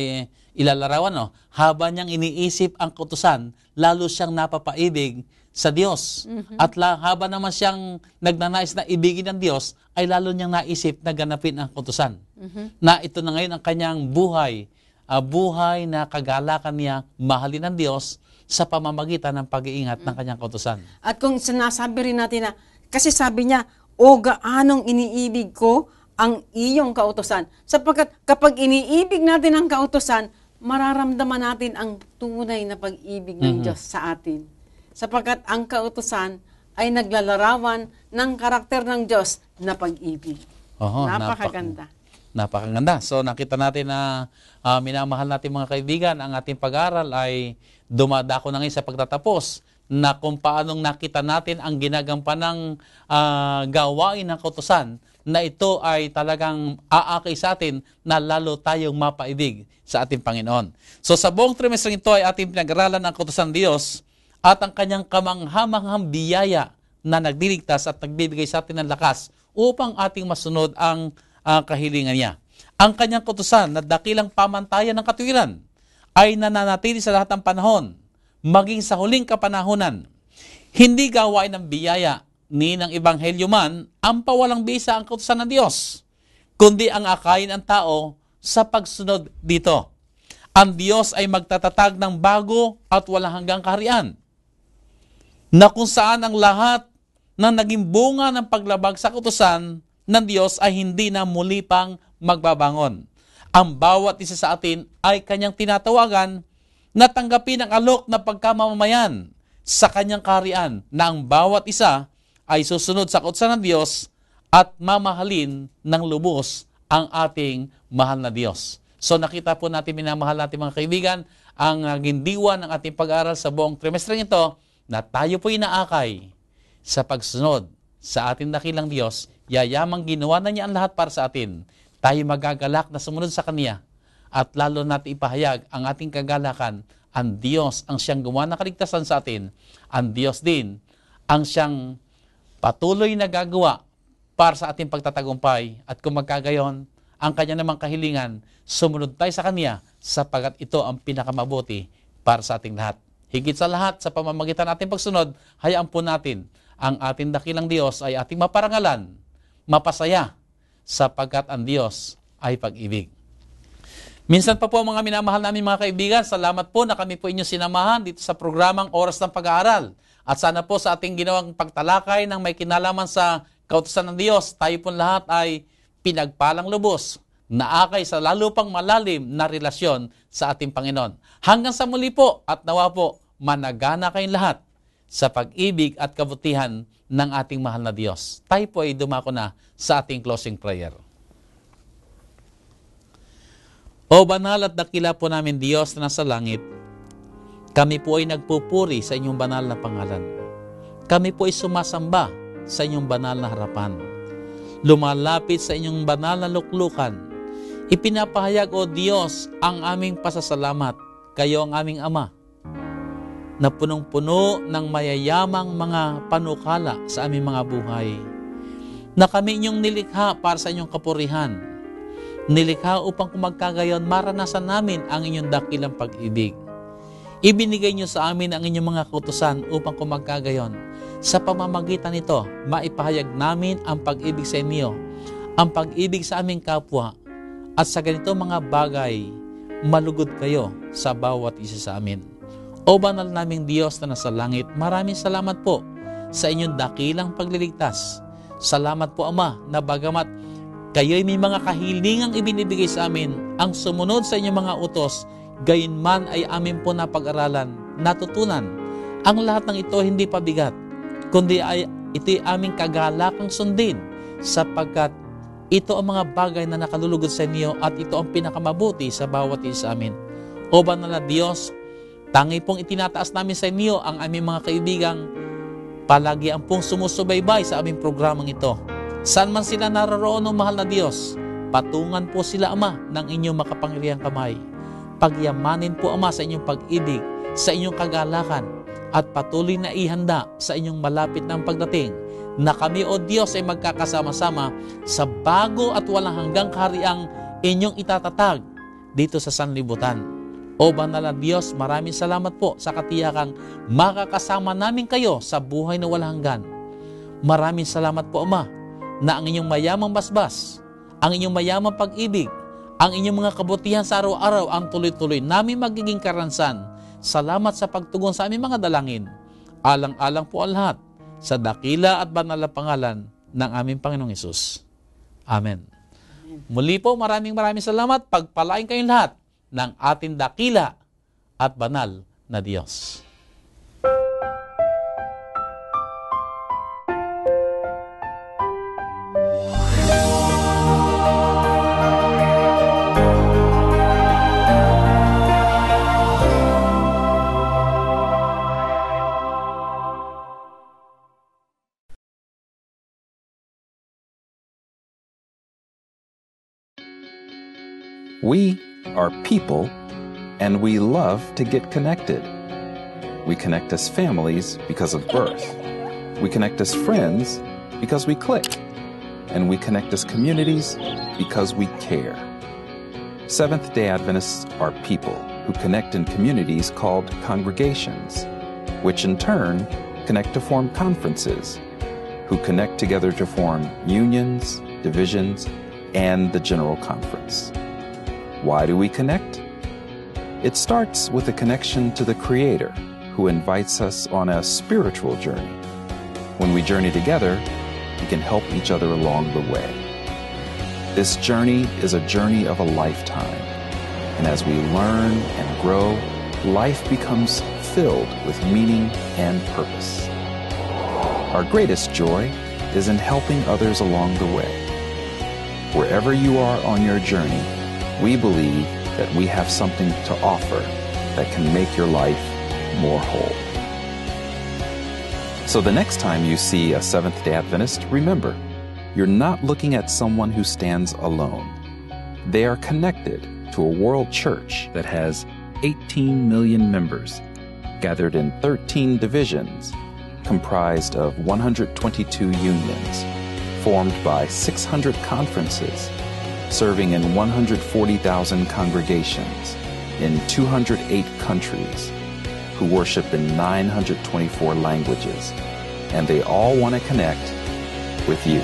ilalarawan. No? Habang niyang iniisip ang kautusan, lalo siyang napapaibig sa Diyos. At habang naman siyang nagnanais na ibigin ng Diyos, ay lalo niyang naisip na ganapin ang kautusan. Na ito na ngayon ang kanyang buhay. Buhay na kagalakan niya, mahalin ng Diyos sa pamamagitan ng pag-iingat ng kanyang kautusan. At kung sinasabi rin natin na, kasi sabi niya, o gaanong iniibig ko ang iyong kautusan. Sapagkat kapag iniibig natin ang kautusan, mararamdaman natin ang tunay na pag-ibig ng Diyos sa atin. Sapagkat ang kautusan ay naglalarawan ng karakter ng Diyos na pag-ibig. Napakaganda. Napakaganda. So nakita natin na minamahal natin mga kaibigan, ang ating pag-aaral ay dumadako na ngayon sa pagtatapos na kung paanong nakita natin ang ginagampanang gawain ng kautusan na ito ay talagang aakay sa atin na lalo tayong mapaibig sa ating Panginoon. So sa buong trimestre ito ay ating pinag-aralan ang kautusan ng Diyos at ang kanyang kamanghamanghang biyaya na nagdiligtas at nagbibigay sa atin ng lakas upang ating masunod ang kahilingan niya. Ang kanyang kautusan na dakilang pamantayan ng katuwiran ay nananatili sa lahat ng panahon, maging sa huling kapanahunan. Hindi gawain ng biyaya ni ng Ebanghelyo man ang pawalang bisa ang kautusan ng Diyos, kundi ang akayin ang tao sa pagsunod dito. Ang Diyos ay magtatatag ng bago at walang hanggang kaharian, na kung saan ang lahat na naging bunga ng paglabag sa kautusan ng Diyos ay hindi na muli pang magbabangon. Ang bawat isa sa atin ay kanyang tinatawagan na tanggapin ang alok na pagkamamamayan sa kanyang kaharian, na ang bawat isa ay susunod sa kautusan ng Diyos at mamahalin ng lubos ang ating mahal na Diyos. So nakita po natin, minamahal natin mga kaibigan, ang gindiwa ng ating pag-aaral sa buong trimestre ito, na tayo po inaakay sa pagsunod sa ating dakilang Diyos. Yayamang ginawa na niya ang lahat para sa atin. Tayo magagalak na sumunod sa Kanya at lalo natin ipahayag ang ating kagalakan. Ang Diyos ang siyang gumawa ng kaligtasan sa atin. Ang Diyos din ang siyang patuloy na gagawa para sa ating pagtatagumpay. At kung magkagayon, ang Kanya namang kahilingan, sumunod tayo sa Kanya sapagat ito ang pinakamabuti para sa ating lahat. Higit sa lahat, sa pamamagitan ating pagsunod, hayaan po natin ang ating dakilang Diyos ay ating maparangalan, mapasaya, sapagkat ang Diyos ay pag-ibig. Minsan pa po mga minamahal namin mga kaibigan, salamat po na kami po inyong sinamahan dito sa programang Oras ng Pag-aaral. At sana po sa ating ginawang pagtalakay ng may kinalaman sa kautusan ng Diyos, tayo po lahat ay pinagpalang lubos, naakay sa lalo pang malalim na relasyon sa ating Panginoon. Hanggang sa muli po at nawa po, managana kayong lahat sa pag-ibig at kabutihan ng ating mahal na Diyos. Tayo po ay dumako na sa ating closing prayer. O banal at dakila po namin Diyos na nasa langit, kami po ay nagpupuri sa inyong banal na pangalan. Kami po ay sumasamba sa inyong banal na harapan. Lumalapit sa inyong banal na luklukan. Ipinapahayag, O Diyos, ang aming pasasalamat. Kayo ang aming Ama, na punong-puno ng mayayamang mga panukala sa aming mga buhay, na kami inyong nilikha para sa inyong kapurihan, nilikha upang kumagkagayon maranasan namin ang inyong dakilang pag-ibig. Ibinigay niyo sa amin ang inyong mga kautusan upang kumagkagayon. Sa pamamagitan nito, maipahayag namin ang pag-ibig sa inyo, ang pag-ibig sa aming kapwa, at sa ganito mga bagay, malugod kayo sa bawat isa sa amin. O banal naming Diyos na nasa langit, maraming salamat po sa inyong dakilang pagliligtas. Salamat po Ama na bagamat kayo'y may mga kahilingang ibinibigay sa amin, ang sumunod sa inyong mga utos, gayon man ay amin po na pag-aralan, natutunan. Ang lahat ng ito hindi pabigat, kundi ay ito'y aming kagalakang sundin, sapagkat ito ang mga bagay na nakalulugod sa inyo at ito ang pinakamabuti sa bawat isa sa amin. O banal na Diyos, Tangi pong itinataas namin sa inyo ang aming mga kaibigang palagi ang pong sumusubaybay sa aming programang ito. Saan man sila naroroon ng mahal na Diyos, patungan po sila, Ama, ng inyong makapangyarihang kamay. Pagyamanin po, Ama, sa inyong pag-ibig, sa inyong kagalakan, at patuloy na ihanda sa inyong malapit ng pagdating, na kami, O Diyos, ay magkakasama-sama sa bago at walang hanggang kahariang inyong itatatag dito sa sanlibutan. O banal na Diyos, maraming salamat po sa katiyakang makakasama namin kayo sa buhay na walang hanggan. Maraming salamat po, Ama, na ang inyong mayamang basbas, ang inyong mayamang pag-ibig, ang inyong mga kabutihan sa araw-araw ang tuloy-tuloy namin magiging karansan. Salamat sa pagtugon sa aming mga dalangin. Alang-alang po ang lahat sa dakila at banal na pangalan ng aming Panginoong Hesus. Amen. Muli po, maraming salamat. Pagpalain kayong lahat ng ating dakila at banal na Diyos. We are people, and we love to get connected. We connect as families because of birth. We connect as friends because we click. And we connect as communities because we care. Seventh-day Adventists are people who connect in communities called congregations, which in turn connect to form conferences, who connect together to form unions, divisions, and the General Conference. Why do we connect? It starts with a connection to the Creator, who invites us on a spiritual journey. When we journey together, we can help each other along the way. This journey is a journey of a lifetime, and as we learn and grow, life becomes filled with meaning and purpose. Our greatest joy is in helping others along the way. Wherever you are on your journey, we believe that we have something to offer that can make your life more whole. So the next time you see a Seventh-day Adventist, remember, you're not looking at someone who stands alone. They are connected to a world church that has 18 million members, gathered in 13 divisions, comprised of 122 unions, formed by 600 conferences, serving in 140,000 congregations in 208 countries, who worship in 924 languages, and they all want to connect with you.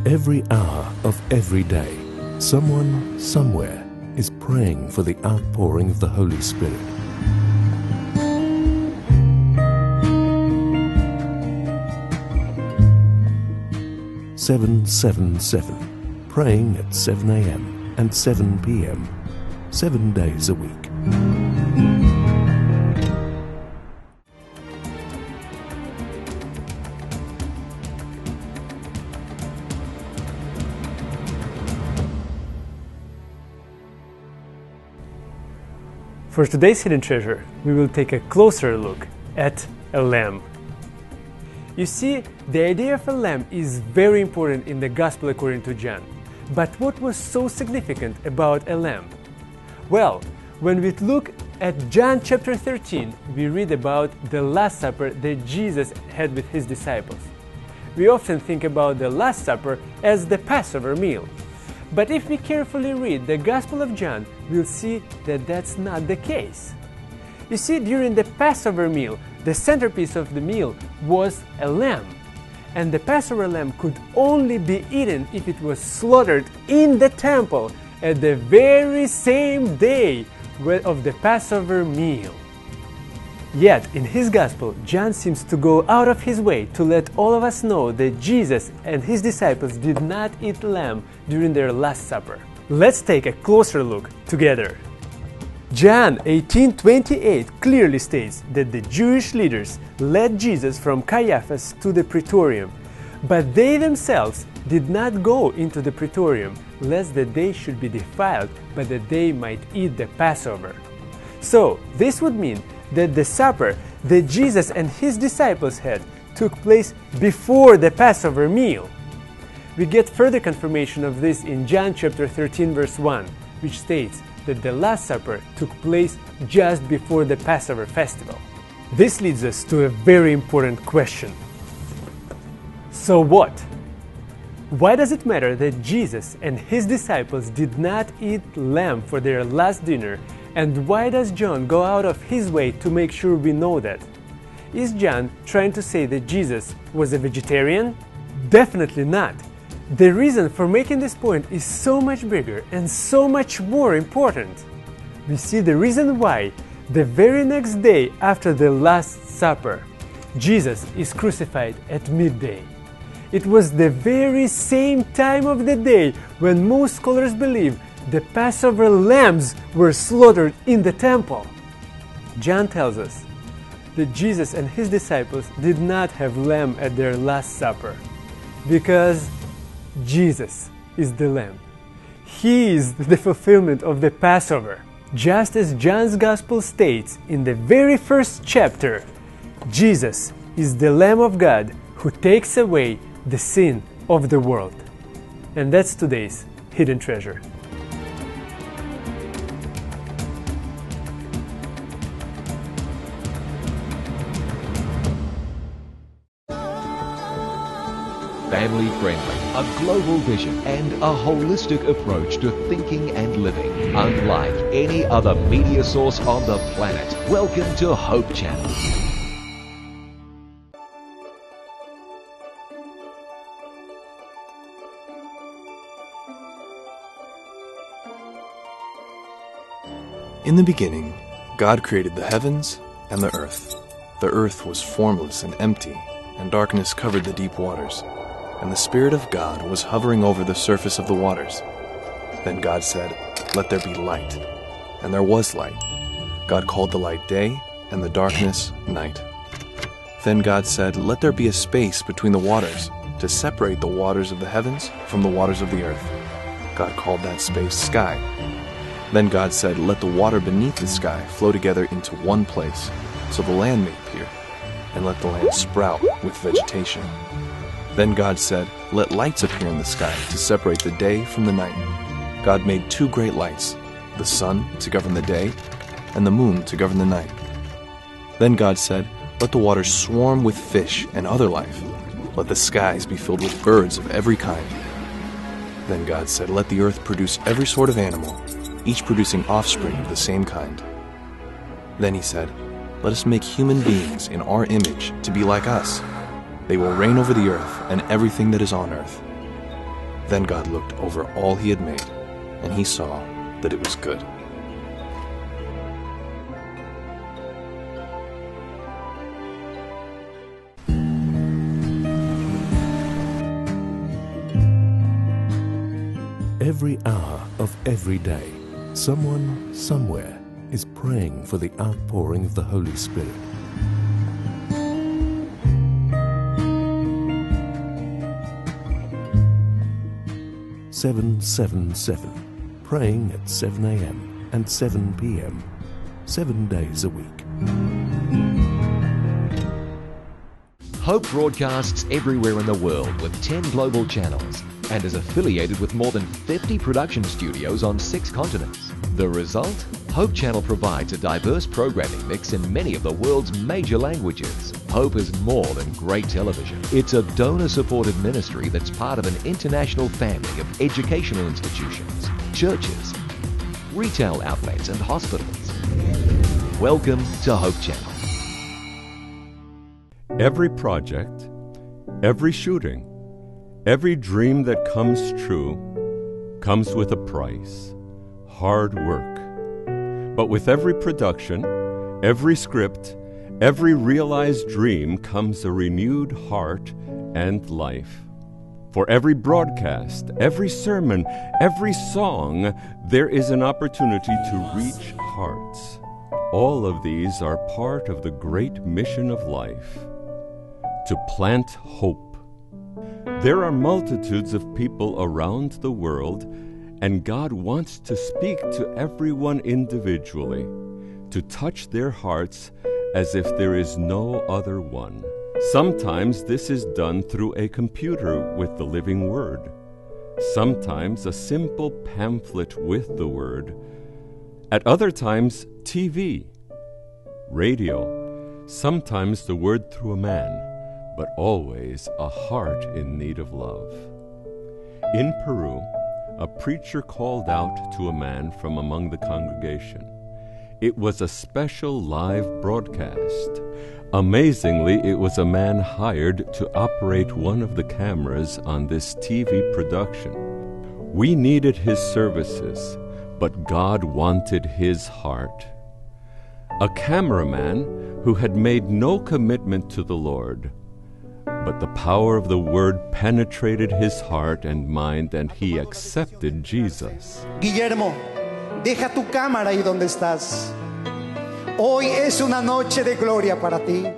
Every hour of every day, someone, somewhere, is praying for the outpouring of the Holy Spirit. "777", praying at 7 a.m. and 7 p.m., 7 days a week. For today's Hidden Treasure, we will take a closer look at a lamb. You see, the idea of a lamb is very important in the Gospel according to John. But what was so significant about a lamb? Well, when we look at John chapter 13, we read about the Last Supper that Jesus had with his disciples. We often think about the Last Supper as the Passover meal. But if we carefully read the Gospel of John, we'll see that that's not the case. You see, during the Passover meal, the centerpiece of the meal was a lamb. And the Passover lamb could only be eaten if it was slaughtered in the temple at the very same day of the Passover meal. Yet, in his Gospel, John seems to go out of his way to let all of us know that Jesus and his disciples did not eat lamb during their Last Supper. Let's take a closer look together. John 18:28 clearly states that the Jewish leaders led Jesus from Caiaphas to the praetorium, but they themselves did not go into the praetorium, lest that they should be defiled, but that they might eat the Passover. So, this would mean that the supper that Jesus and his disciples had took place before the Passover meal. We get further confirmation of this in John chapter 13 verse 1, which states that the Last Supper took place just before the Passover festival. This leads us to a very important question. So what? Why does it matter that Jesus and his disciples did not eat lamb for their last dinner, and why does John go out of his way to make sure we know that? Is John trying to say that Jesus was a vegetarian? Definitely not. The reason for making this point is so much bigger and so much more important. We see the reason why the very next day after the Last Supper, Jesus is crucified at midday. It was the very same time of the day when most scholars believe the Passover lambs were slaughtered in the temple. John tells us that Jesus and his disciples did not have lamb at their Last Supper because Jesus is the Lamb. He is the fulfillment of the Passover. Just as John's Gospel states in the very first chapter, Jesus is the Lamb of God who takes away the sin of the world. And that's today's Hidden Treasure. Family friendly, a global vision, and a holistic approach to thinking and living, unlike any other media source on the planet. Welcome to Hope Channel. In the beginning, God created the heavens and the earth. The earth was formless and empty, and darkness covered the deep waters. And the Spirit of God was hovering over the surface of the waters. Then God said, "Let there be light." And there was light. God called the light day, and the darkness night. Then God said, "Let there be a space between the waters, to separate the waters of the heavens from the waters of the earth." God called that space sky. Then God said, "Let the water beneath the sky flow together into one place." So the land may appear, and let the land sprout with vegetation. Then God said, "Let lights appear in the sky to separate the day from the night." God made two great lights, the sun to govern the day, and the moon to govern the night. Then God said, "Let the waters swarm with fish and other life. Let the skies be filled with birds of every kind." Then God said, "Let the earth produce every sort of animal, each producing offspring of the same kind." Then he said, "Let us make human beings in our image to be like us. They will reign over the earth and everything that is on earth." Then God looked over all he had made, and he saw that it was good. Every hour of every day, someone somewhere is praying for the outpouring of the Holy Spirit. "777", praying at 7 a.m. and 7 p.m., 7 days a week. Hope broadcasts everywhere in the world with 10 global channels and is affiliated with more than 50 production studios on 6 continents. The result? Hope Channel provides a diverse programming mix in many of the world's major languages. Hope is more than great television. It's a donor-supported ministry that's part of an international family of educational institutions, churches, retail outlets, and hospitals. Welcome to Hope Channel. Every project, every shooting, every dream that comes true comes with a price, hard work. But with every production, every script, every realized dream comes a renewed heart and life. For every broadcast, every sermon, every song, there is an opportunity to reach hearts. All of these are part of the great mission of life, to plant hope. There are multitudes of people around the world, and God wants to speak to everyone individually, to touch their hearts as if there is no other one. Sometimes this is done through a computer with the living Word. Sometimes a simple pamphlet with the Word. At other times, TV, radio. Sometimes the Word through a man, but always a heart in need of love. In Peru, a preacher called out to a man from among the congregation. It was a special live broadcast. Amazingly, it was a man hired to operate one of the cameras on this TV production. We needed his services, but God wanted his heart. A cameraman who had made no commitment to the Lord, but the power of the Word penetrated his heart and mind, and he accepted Jesus. Guillermo, deja tu cámara ahí donde estás. Hoy es una noche de gloria para ti.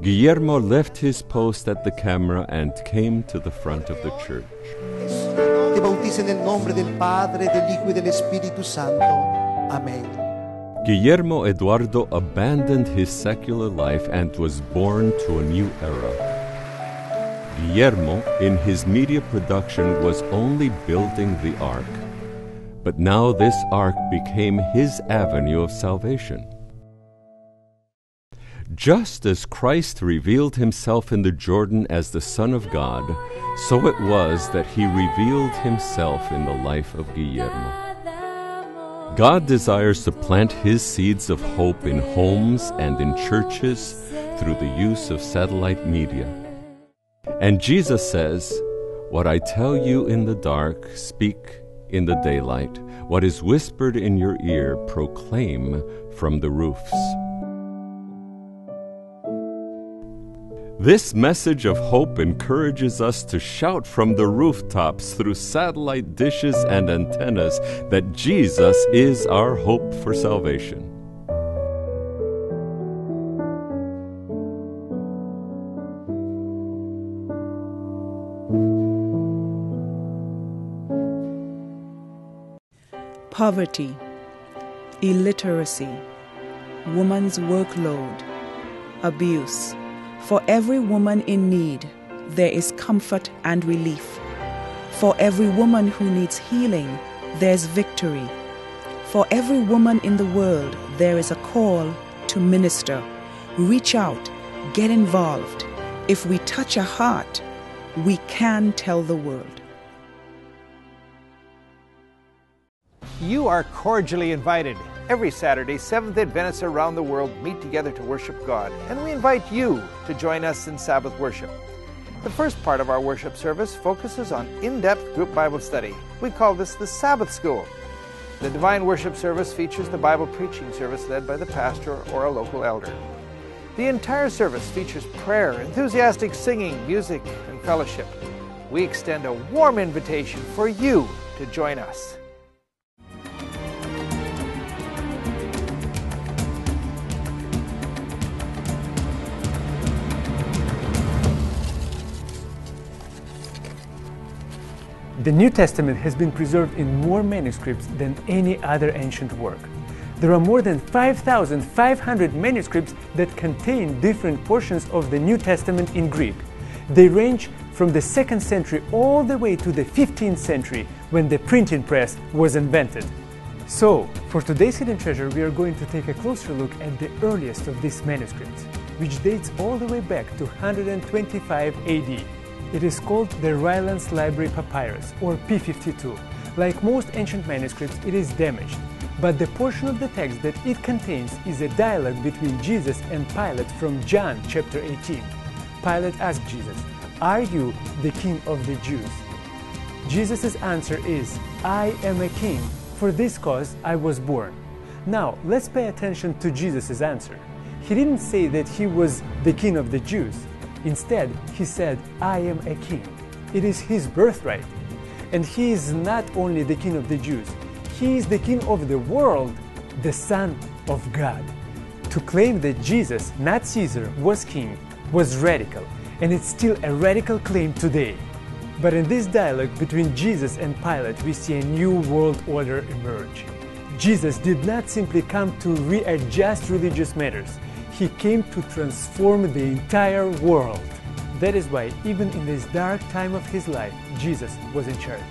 Guillermo left his post at the camera and came to the front of the church. Te bautizo en el nombre del Padre, del Hijo y del Espíritu Santo. Amén. Guillermo Eduardo abandoned his secular life and was born to a new era. Guillermo, in his media production, was only building the ark. But now this ark became his avenue of salvation. Just as Christ revealed himself in the Jordan as the Son of God, so it was that he revealed himself in the life of Guillermo. God desires to plant his seeds of hope in homes and in churches through the use of satellite media. And Jesus says, "What I tell you in the dark, speak in the daylight. What is whispered in your ear, proclaim from the roofs." This message of hope encourages us to shout from the rooftops through satellite dishes and antennas that Jesus is our hope for salvation. Poverty, illiteracy, woman's workload, abuse. For every woman in need, there is comfort and relief. For every woman who needs healing, there's victory. For every woman in the world, there is a call to minister. Reach out, get involved. If we touch a heart, we can tell the world. You are cordially invited. Every Saturday, Seventh Adventists around the world meet together to worship God, and we invite you to join us in Sabbath worship. The first part of our worship service focuses on in-depth group Bible study. We call this the Sabbath School. The Divine Worship service features the Bible preaching service led by the pastor or a local elder. The entire service features prayer, enthusiastic singing, music, and fellowship. We extend a warm invitation for you to join us. The New Testament has been preserved in more manuscripts than any other ancient work. There are more than 5,500 manuscripts that contain different portions of the New Testament in Greek. They range from the 2nd century all the way to the 15th century, when the printing press was invented. So, for today's Hidden Treasure, we are going to take a closer look at the earliest of these manuscripts, which dates all the way back to 125 AD. It is called the Rylands Library Papyrus, or P52. Like most ancient manuscripts, it is damaged, but the portion of the text that it contains is a dialogue between Jesus and Pilate from John chapter 18. Pilate asked Jesus, "Are you the king of the Jews?" Jesus' answer is, "I am a king. For this cause I was born." Now, let's pay attention to Jesus' answer. He didn't say that he was the king of the Jews. Instead, he said, "I am a king." It is his birthright. And he is not only the King of the Jews, he is the King of the world, the Son of God. To claim that Jesus, not Caesar, was king was radical, and it's still a radical claim today. But in this dialogue between Jesus and Pilate, we see a new world order emerge. Jesus did not simply come to readjust religious matters. He came to transform the entire world. That is why, even in this dark time of his life, Jesus was in charge.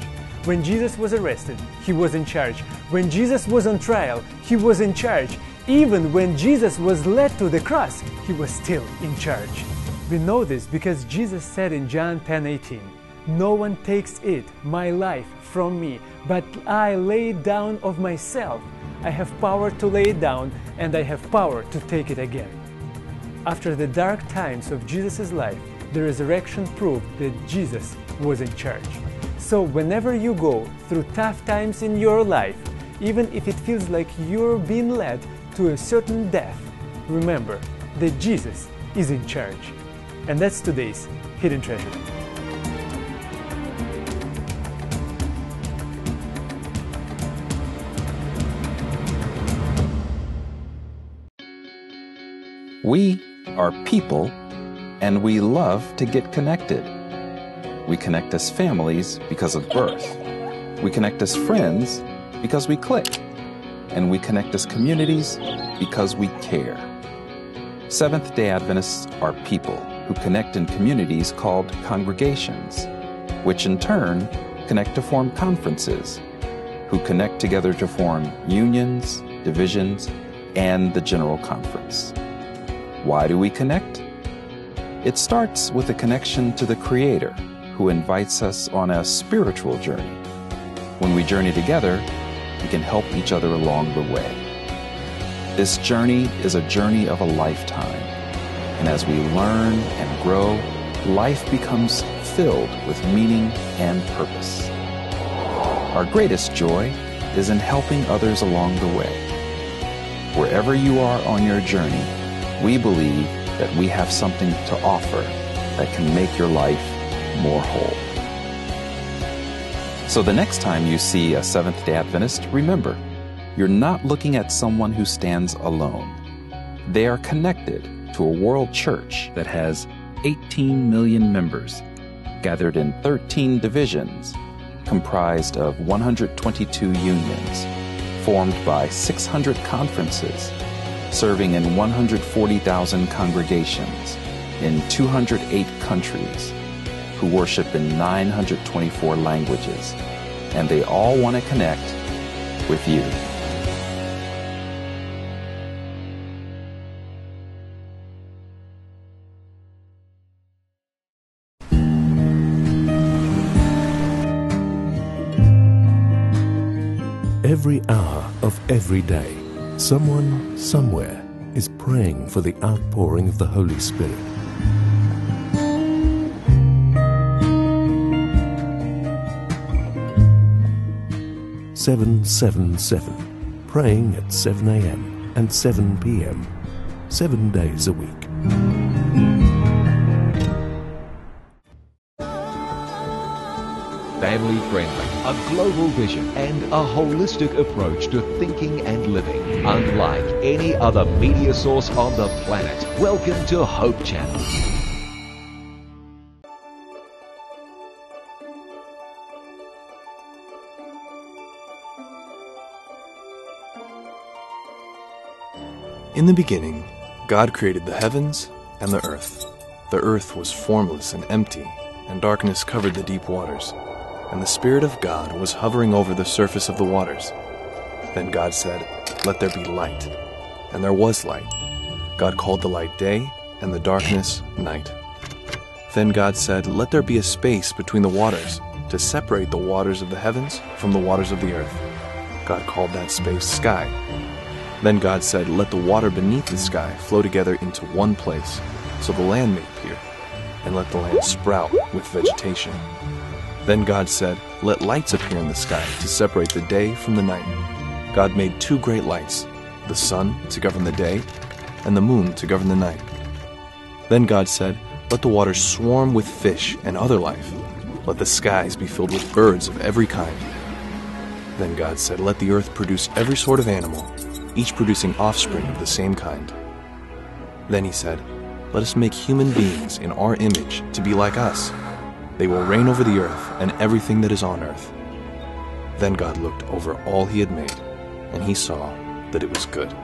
When Jesus was arrested, he was in charge. When Jesus was on trial, he was in charge. Even when Jesus was led to the cross, he was still in charge. We know this because Jesus said in John 10:18, "No one takes it, my life, from me, but I lay it down of myself. I have power to lay it down, and I have power to take it again." After the dark times of Jesus' life, the resurrection proved that Jesus was in charge. So whenever you go through tough times in your life, even if it feels like you're being led to a certain death, remember that Jesus is in charge. And that's today's Hidden Treasure. We are people, and we love to get connected. We connect as families because of birth. We connect as friends because we click. And we connect as communities because we care. Seventh-day Adventists are people who connect in communities called congregations, which in turn connect to form conferences, who connect together to form unions, divisions, and the General Conference. Why do we connect? It starts with a connection to the Creator, who invites us on a spiritual journey. When we journey together, we can help each other along the way. This journey is a journey of a lifetime, and as we learn and grow, life becomes filled with meaning and purpose. Our greatest joy is in helping others along the way. Wherever you are on your journey, we believe that we have something to offer that can make your life more whole. So the next time you see a Seventh-day Adventist, remember, you're not looking at someone who stands alone. They are connected to a world church that has 18 million members, gathered in 13 divisions, comprised of 122 unions, formed by 600 conferences, serving in 140,000 congregations in 208 countries, who worship in 924 languages, and they all want to connect with you. Every hour of every day, someone, somewhere, is praying for the outpouring of the Holy Spirit. "777", praying at 7 a.m. and 7 p.m., 7 days a week. Family friendly, a global vision, and a holistic approach to thinking and living, unlike any other media source on the planet. Welcome to Hope Channel. In the beginning, God created the heavens and the earth. The earth was formless and empty, and darkness covered the deep waters. And the Spirit of God was hovering over the surface of the waters. Then God said, "Let there be light." And there was light. God called the light day, and the darkness night. Then God said, "Let there be a space between the waters, to separate the waters of the heavens from the waters of the earth." God called that space sky. Then God said, "Let the water beneath the sky flow together into one place, so the land may appear, and let the land sprout with vegetation." Then God said, "Let lights appear in the sky to separate the day from the night." God made two great lights, the sun to govern the day, and the moon to govern the night. Then God said, "Let the waters swarm with fish and other life." Let the skies be filled with birds of every kind." Then God said, "Let the earth produce every sort of animal, each producing offspring of the same kind." Then he said, "Let us make human beings in our image to be like us. They will reign over the earth and everything that is on earth." Then God looked over all he had made, and he saw that it was good.